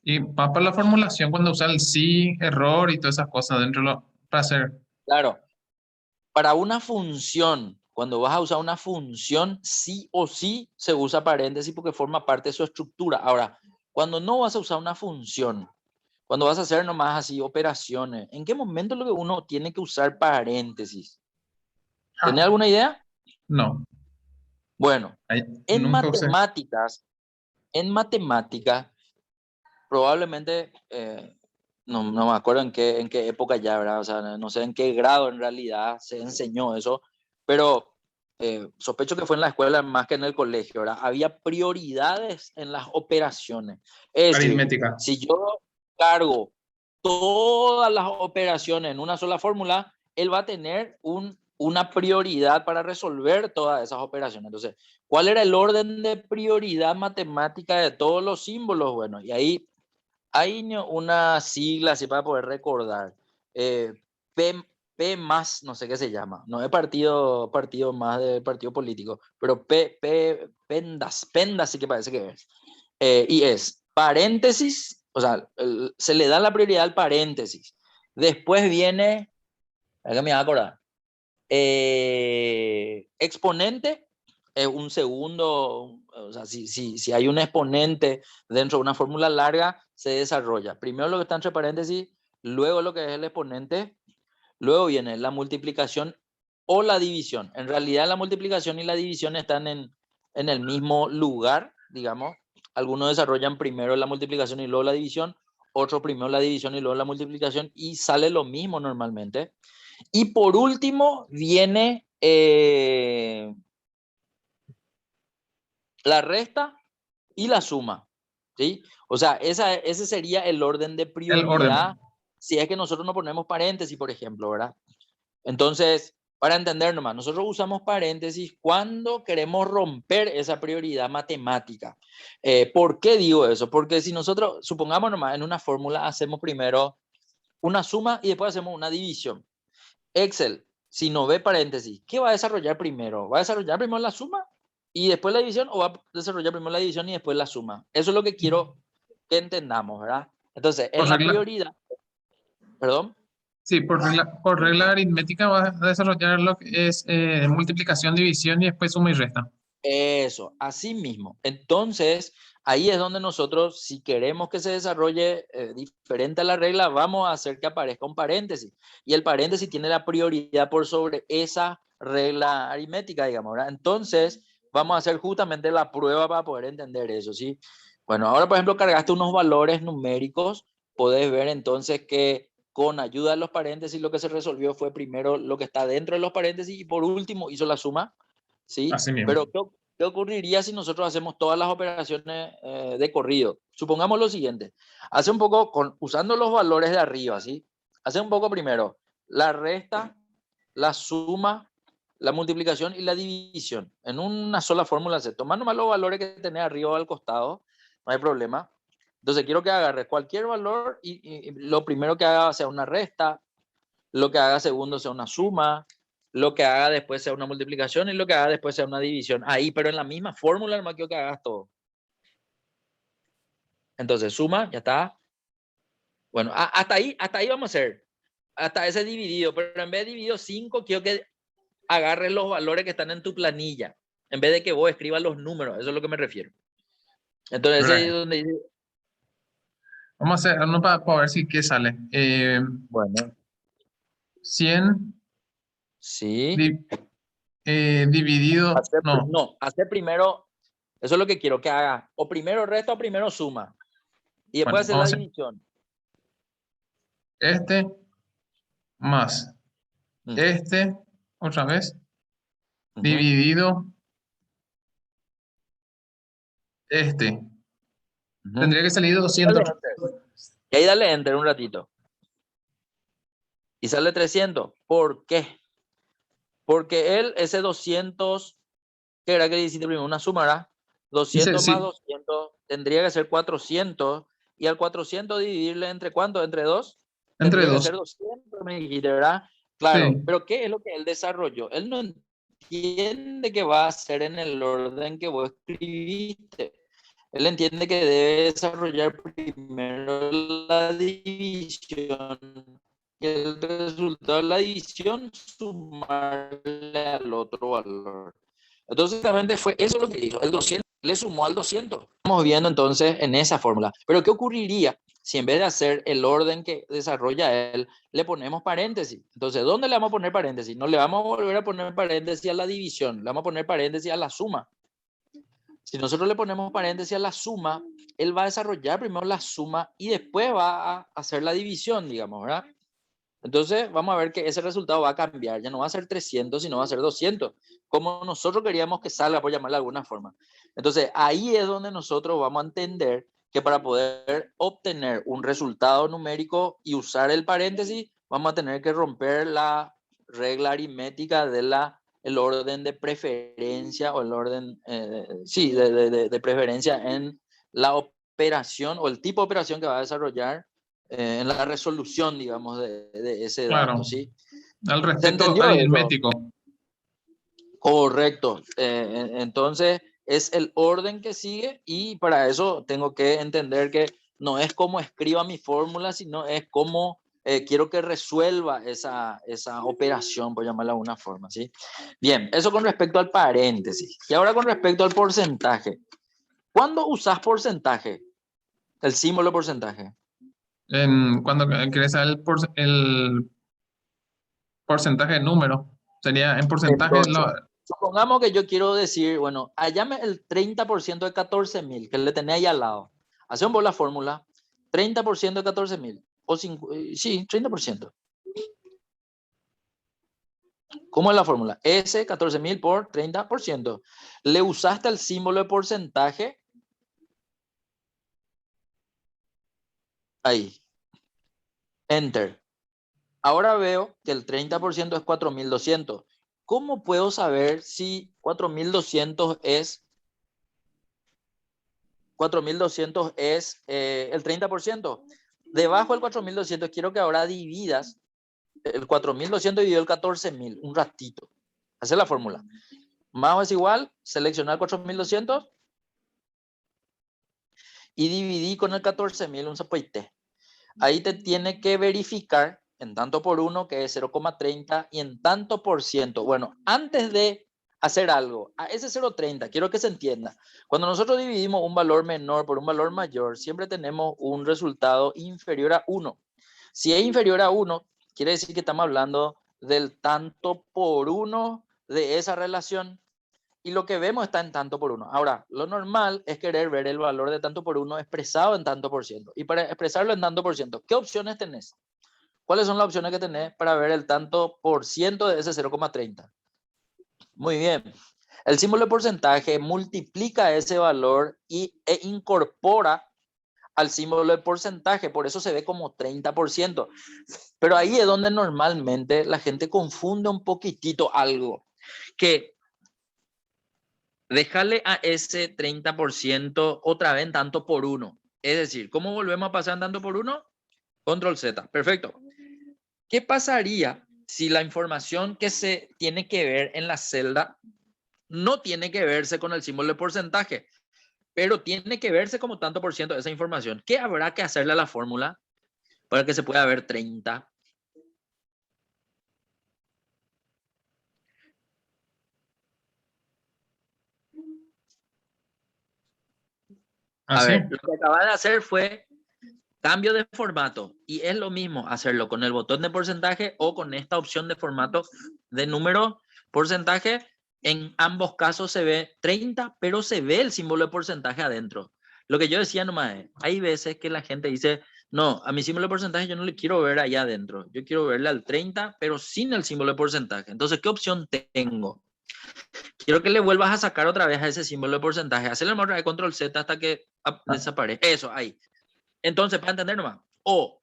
Y va para la formulación cuando usa el sí, error y todas esas cosas dentro para hacer. Claro, para una función, cuando vas a usar una función, sí o sí se usa paréntesis porque forma parte de su estructura. Ahora, cuando no vas a usar una función, cuando vas a hacer nomás así operaciones, ¿en qué momento es lo que uno tiene que usar paréntesis? ¿Tenés Ah, alguna idea? no, Bueno, en nunca usé. matemáticas, en matemáticas, probablemente, no me acuerdo en qué época ya, ¿verdad? O sea, no sé en qué grado en realidad se enseñó eso, pero sospecho que fue en la escuela más que en el colegio, ¿verdad? Había prioridades en las operaciones. Es decir, Aritmética. si yo cargo todas las operaciones en una sola fórmula, él va a tener una prioridad para resolver todas esas operaciones. Entonces, ¿cuál era el orden de prioridad matemática de todos los símbolos? Bueno, y ahí hay una sigla así para poder recordar. Eh, P, P más, no sé qué se llama. No es partido más de partido político, pero PENDAS sí que parece que es. Y es paréntesis, o sea, se le da la prioridad al paréntesis. Después viene, a ver que me va a acordar, exponente es un segundo, o sea, si hay un exponente dentro de una fórmula larga, se desarrolla. Primero lo que está entre paréntesis, luego lo que es el exponente, luego viene la multiplicación o la división. En realidad la multiplicación y la división están en el mismo lugar, digamos. Algunos desarrollan primero la multiplicación y luego la división, otros primero la división y luego la multiplicación, y sale lo mismo normalmente. Y por último viene la resta y la suma, ¿sí? O sea, ese sería el orden de El orden. prioridad si es que nosotros no ponemos paréntesis, por ejemplo, ¿verdad? Entonces, para entender nomás, nosotros usamos paréntesis cuando queremos romper esa prioridad matemática. ¿Por qué digo eso? Porque si nosotros, supongamos nomás, en una fórmula hacemos primero una suma y después hacemos una división. Excel, si no ve paréntesis, ¿qué va a desarrollar primero? ¿Va a desarrollar primero la suma y después la división o va a desarrollar primero la división y después la suma? Eso es lo que quiero que entendamos, ¿verdad? Entonces, Por en la regla, prioridad, perdón, sí, por regla aritmética vas a desarrollar lo que es multiplicación, división y después suma y resta. eso, así mismo. Entonces, ahí es donde nosotros, si queremos que se desarrolle diferente a la regla, vamos a hacer que aparezca un paréntesis. Y el paréntesis tiene la prioridad por sobre esa regla aritmética, digamos, ¿verdad? Entonces, vamos a hacer justamente la prueba para poder entender eso, ¿sí? Bueno, ahora, por ejemplo, cargaste unos valores numéricos, podés ver entonces que con ayuda de los paréntesis, lo que se resolvió fue primero lo que está dentro de los paréntesis y por último hizo la suma, ¿sí? Así mismo. Pero ¿qué ocurriría si nosotros hacemos todas las operaciones de corrido? Supongamos lo siguiente, hace un poco usando los valores de arriba, ¿sí? Hace un poco primero la resta, la suma, la multiplicación y la división. En una sola fórmula se toman nomás los valores que tenés arriba o al costado, no hay problema. Entonces quiero que agarres cualquier valor y lo primero que haga sea una resta, lo que haga segundo sea una suma, lo que haga después sea una multiplicación y lo que haga después sea una división. Ahí, pero en la misma fórmula nomás quiero que hagas todo. Entonces suma, ya está. Bueno, hasta ahí vamos a hacer. Hasta ese dividido, pero en vez de dividido 5, quiero que agarres los valores que están en tu planilla, en vez de que vos escribas los números, eso es lo que me refiero. Entonces, ese es donde dice... Vamos a hacer uno para ver si qué sale. Bueno, 100 sí. dividido, no. No, hacer primero, eso es lo que quiero que haga. O primero resta o primero suma. Y después Bueno, hacer la vamos a hacer división. este más este, otra vez, dividido este. Tendría que salir 200. Y ahí dale enter un ratito. Y sale 300. ¿Por qué? Porque él, ese 200, ¿qué era que hiciste primero? Una suma, ¿verdad? 200 Dice, más sí, 200 tendría que ser 400. Y al 400 dividirle entre ¿cuánto? ¿Entre 2? entre Tendría que ser 2. 200, me dijiste, ¿verdad? Claro, Sí, pero ¿qué es lo que él desarrolló? Él no entiende que va a ser en el orden que vos escribiste. Él entiende que debe desarrollar primero la división y el resultado de la división sumarle al otro valor. Entonces, realmente fue eso lo que hizo. El 200 le sumó al 200. Estamos viendo entonces en esa fórmula. Pero ¿qué ocurriría si en vez de hacer el orden que desarrolla él, le ponemos paréntesis? Entonces, ¿dónde le vamos a poner paréntesis? No le vamos a volver a poner paréntesis a la división, le vamos a poner paréntesis a la suma. Si nosotros le ponemos paréntesis a la suma, él va a desarrollar primero la suma y después va a hacer la división, digamos, ¿verdad? Entonces vamos a ver que ese resultado va a cambiar. Ya no va a ser 300, sino va a ser 200, como nosotros queríamos que salga, por llamarlo de alguna forma. Entonces ahí es donde nosotros vamos a entender que para poder obtener un resultado numérico y usar el paréntesis, vamos a tener que romper la regla aritmética de el orden de preferencia o el orden, sí, de preferencia en la operación o el tipo de operación que va a desarrollar en la resolución, digamos, de ese dato, claro. ¿sí? Al ¿Se respecto entendió eso? aritmético. Correcto. Entonces, es el orden que sigue y para eso tengo que entender que no es cómo escriba mi fórmula, sino es cómo quiero que resuelva esa operación, por llamarla de alguna forma, ¿sí? Bien, eso con respecto al paréntesis. Y ahora con respecto al porcentaje. ¿Cuándo usas porcentaje? El símbolo porcentaje. Cuando querés saber el porcentaje de número, sería en porcentaje, Entonces, supongamos que yo quiero decir, bueno, hallame el 30% de 14.000, que le tenés ahí al lado. Hacemos vos la fórmula, 30% de 14.000. Sí, 30%. ¿Cómo es la fórmula? S, 14.000 por 30%. Le usaste el símbolo de porcentaje. Ahí. Enter. Ahora veo que el 30% es 4.200. ¿Cómo puedo saber si 4.200 es 4.200 es el 30%? Debajo del 4.200 quiero que ahora dividas el 4.200 dividido el 14.000, un ratito. Hacer la fórmula. Más o es igual, seleccionar 4.200 y dividí con el 14.000 un zapoite. Ahí te tiene que verificar en tanto por uno, que es 0,30, y en tanto por ciento. Bueno, antes de hacer algo, a ese 0,30, quiero que se entienda. Cuando nosotros dividimos un valor menor por un valor mayor, siempre tenemos un resultado inferior a 1. Si es inferior a 1, quiere decir que estamos hablando del tanto por 1 de esa relación. Y lo que vemos está en tanto por 1. Ahora, lo normal es querer ver el valor de tanto por 1 expresado en tanto por ciento. Y para expresarlo en tanto por ciento, ¿qué opciones tenés? ¿Cuáles son las opciones que tenés para ver el tanto por ciento de ese 0,30? Muy bien. El símbolo de porcentaje multiplica ese valor e incorpora al símbolo de porcentaje, por eso se ve como 30%. Pero ahí es donde normalmente la gente confunde un poquitito algo, que déjale a ese 30% otra vez en tanto por uno. Es decir, ¿cómo volvemos a pasar en tanto por uno? Control Z, perfecto. ¿Qué pasaría si la información que se tiene que ver en la celda no tiene que verse con el símbolo de porcentaje, pero tiene que verse como tanto por ciento de esa información? ¿Qué habrá que hacerle a la fórmula para que se pueda ver 30? A Así. ver, lo que acaba de hacer fue cambio de formato, y es lo mismo hacerlo con el botón de porcentaje o con esta opción de formato de número porcentaje. En ambos casos se ve 30, pero se ve el símbolo de porcentaje adentro. Lo que yo decía nomás es, hay veces que la gente dice, no, a mi símbolo de porcentaje yo no le quiero ver allá adentro, yo quiero verle al 30, pero sin el símbolo de porcentaje. Entonces, ¿qué opción tengo? Quiero que le vuelvas a sacar otra vez a ese símbolo de porcentaje, hacerle otra vez control Z hasta que desaparezca. Eso, ahí. Entonces, para entender nomás, o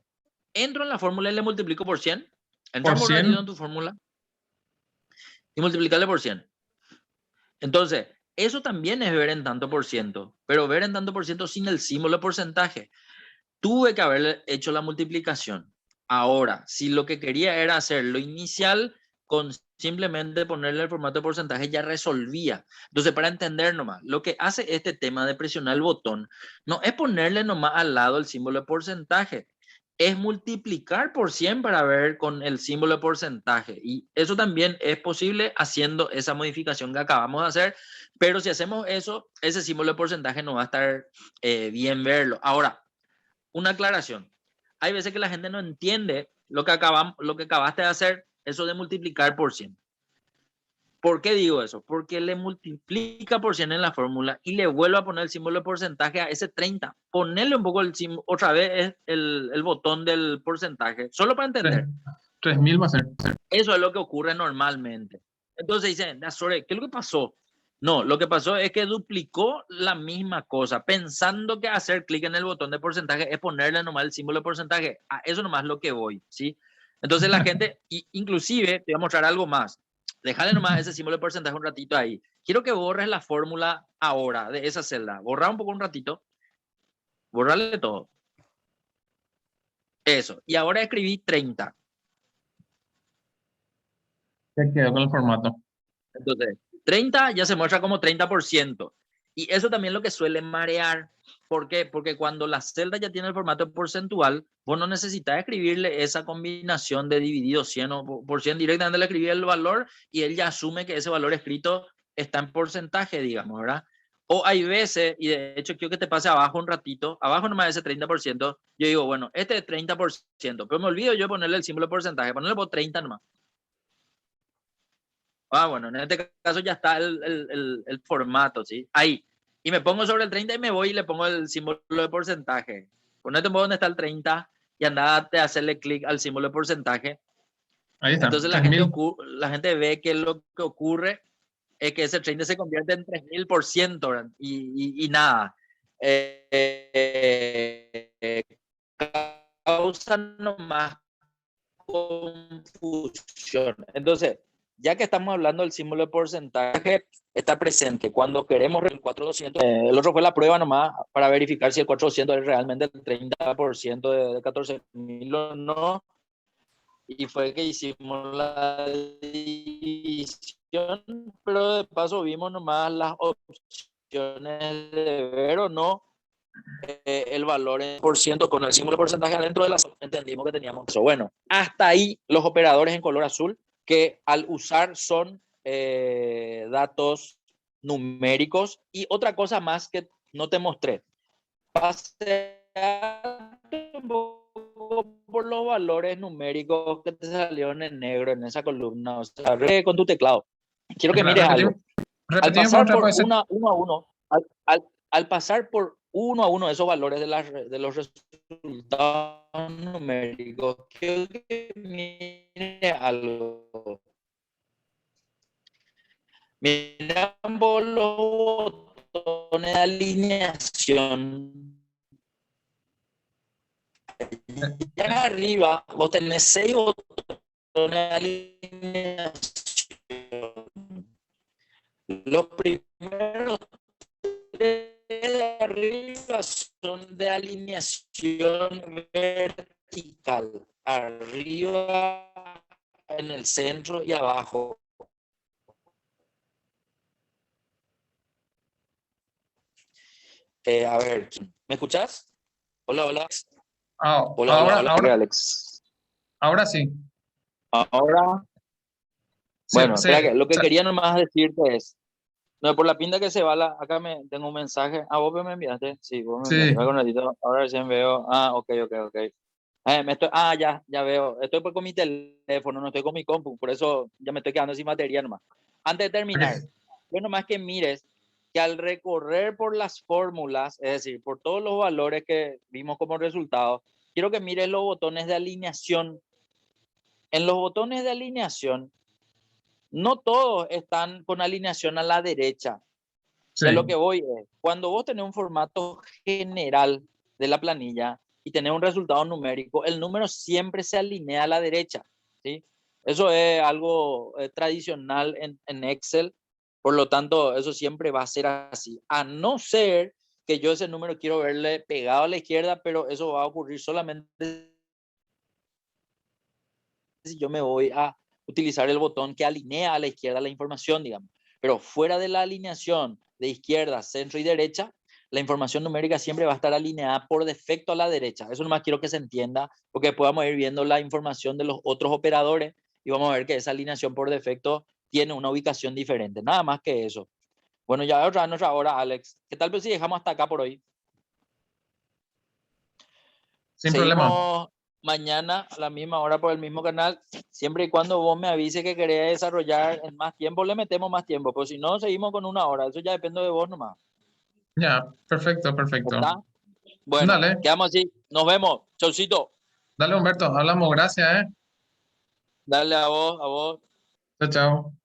entro en la fórmula y le multiplico por 100, Por entramos un ratito 100. en tu fórmula y multiplicarle por 100. Entonces, eso también es ver en tanto por ciento, pero ver en tanto por ciento sin el símbolo de porcentaje. Tuve que haber hecho la multiplicación. Ahora, si lo que quería era hacer lo inicial, con simplemente ponerle el formato de porcentaje ya resolvía. Entonces, para entender nomás, lo que hace este tema de presionar el botón no es ponerle nomás al lado el símbolo de porcentaje, es multiplicar por 100 para ver con el símbolo de porcentaje. Y eso también es posible haciendo esa modificación que acabamos de hacer, pero si hacemos eso, ese símbolo de porcentaje no va a estar bien verlo. Ahora, una aclaración. Hay veces que la gente no entiende lo que acabaste de hacer, eso de multiplicar por 100. ¿Por qué digo eso? Porque le multiplica por 100 en la fórmula y le vuelvo a poner el símbolo de porcentaje a ese 30. Ponerle un poco otra vez el botón del porcentaje, solo para entender. 3000 va a ser. Eso es lo que ocurre normalmente. Entonces dicen, ¿qué es lo que pasó? No, lo que pasó es que duplicó la misma cosa, pensando que hacer clic en el botón de porcentaje es ponerle nomás el símbolo de porcentaje. A eso nomás lo que voy, ¿sí? Entonces la gente, inclusive, te voy a mostrar algo más. Déjale nomás ese símbolo de porcentaje un ratito ahí. Quiero que borres la fórmula ahora de esa celda. Borra un poco un ratito. Borrarle todo. Eso. Y ahora escribí 30. Ya quedó con el formato. Entonces, 30 ya se muestra como 30%. Y eso también es lo que suele marear. ¿Por qué? Porque cuando la celda ya tiene el formato porcentual, vos no necesitas escribirle esa combinación de dividido 100 o por 100, directamente le escribí el valor y él ya asume que ese valor escrito está en porcentaje, digamos, ¿verdad? O hay veces, y de hecho quiero que te pase abajo un ratito, abajo nomás ese 30%, yo digo, bueno, este es 30%, pero me olvido yo ponerle el símbolo de porcentaje, ponerle por 30 nomás. Ah, bueno, en este caso ya está el formato, ¿sí? Ahí. Y me pongo sobre el 30 y me voy y le pongo el símbolo de porcentaje. Ponete un poco donde está el 30 y andate a hacerle clic al símbolo de porcentaje. Ahí está, Entonces 3000. la gente ve que lo que ocurre es que ese 30 se convierte en 3000%, y nada. Causa nomás confusión. Entonces, ya que estamos hablando del símbolo de porcentaje, está presente cuando queremos el 400. El otro fue la prueba nomás para verificar si el 400 es realmente el 30% de 14.000 o no. Y fue que hicimos la división, pero de paso vimos nomás las opciones de ver o no el valor en por ciento con el símbolo de porcentaje adentro de la zona. Entendimos que teníamos eso. Bueno, hasta ahí los operadores en color azul, que al usar son datos numéricos. Y otra cosa más que no te mostré, pasé un poco por los valores numéricos que te salieron en negro en esa columna, o sea, con tu teclado. Quiero que mires algo. Al pasar por uno a uno, al pasar por uno a uno esos valores de los resultados numéricos. Quiero que mire algo. Mira por los botones de alineación. Ya arriba vos tenés 6 botones de alineación. Los primeros de arriba son de alineación vertical. Arriba, en el centro y abajo. A ver, ¿me escuchás? Hola, hola. Ah, Hola, hola, hola. Alex. ahora sí. Ahora, bueno, espera, lo que quería nomás decirte es, no, por la pinta que se va, acá tengo un mensaje. Ah, vos me enviaste. Sí, vos me enviaste. Sí, Un ratito, ahora recién veo. Ah, ok. Ya veo. Estoy con mi teléfono, no estoy con mi compu, por eso ya me estoy quedando sin batería nomás. Antes de terminar, ok. yo nomás que mires que al recorrer por las fórmulas, es decir, por todos los valores que vimos como resultado, quiero que mires los botones de alineación. En los botones de alineación, no todos están con alineación a la derecha. Sí, De lo que voy es, cuando vos tenés un formato general de la planilla y tenés un resultado numérico, el número siempre se alinea a la derecha, ¿sí? Eso es algo tradicional en Excel, por lo tanto, eso siempre va a ser así, a no ser que yo ese número quiero verle pegado a la izquierda, pero eso va a ocurrir solamente si yo me voy a utilizar el botón que alinea a la izquierda la información, digamos. Pero fuera de la alineación de izquierda, centro y derecha, la información numérica siempre va a estar alineada por defecto a la derecha. Eso nomás quiero que se entienda, porque después vamos a ir viendo la información de los otros operadores y vamos a ver que esa alineación por defecto tiene una ubicación diferente. Nada más que eso. Bueno, ya otra nuestra hora, Alex. ¿Qué tal pues si dejamos hasta acá por hoy? sin problema. Seguimos mañana a la misma hora por el mismo canal. Siempre y cuando vos me avises que querés desarrollar en más tiempo, le metemos más tiempo. Pero si no, seguimos con una hora. Eso ya depende de vos nomás. Ya, perfecto, perfecto. ¿Está? Bueno, Dale, quedamos así. Nos vemos. Chaucito. dale Humberto, hablamos, gracias, Dale a vos, a vos. Chao, chao.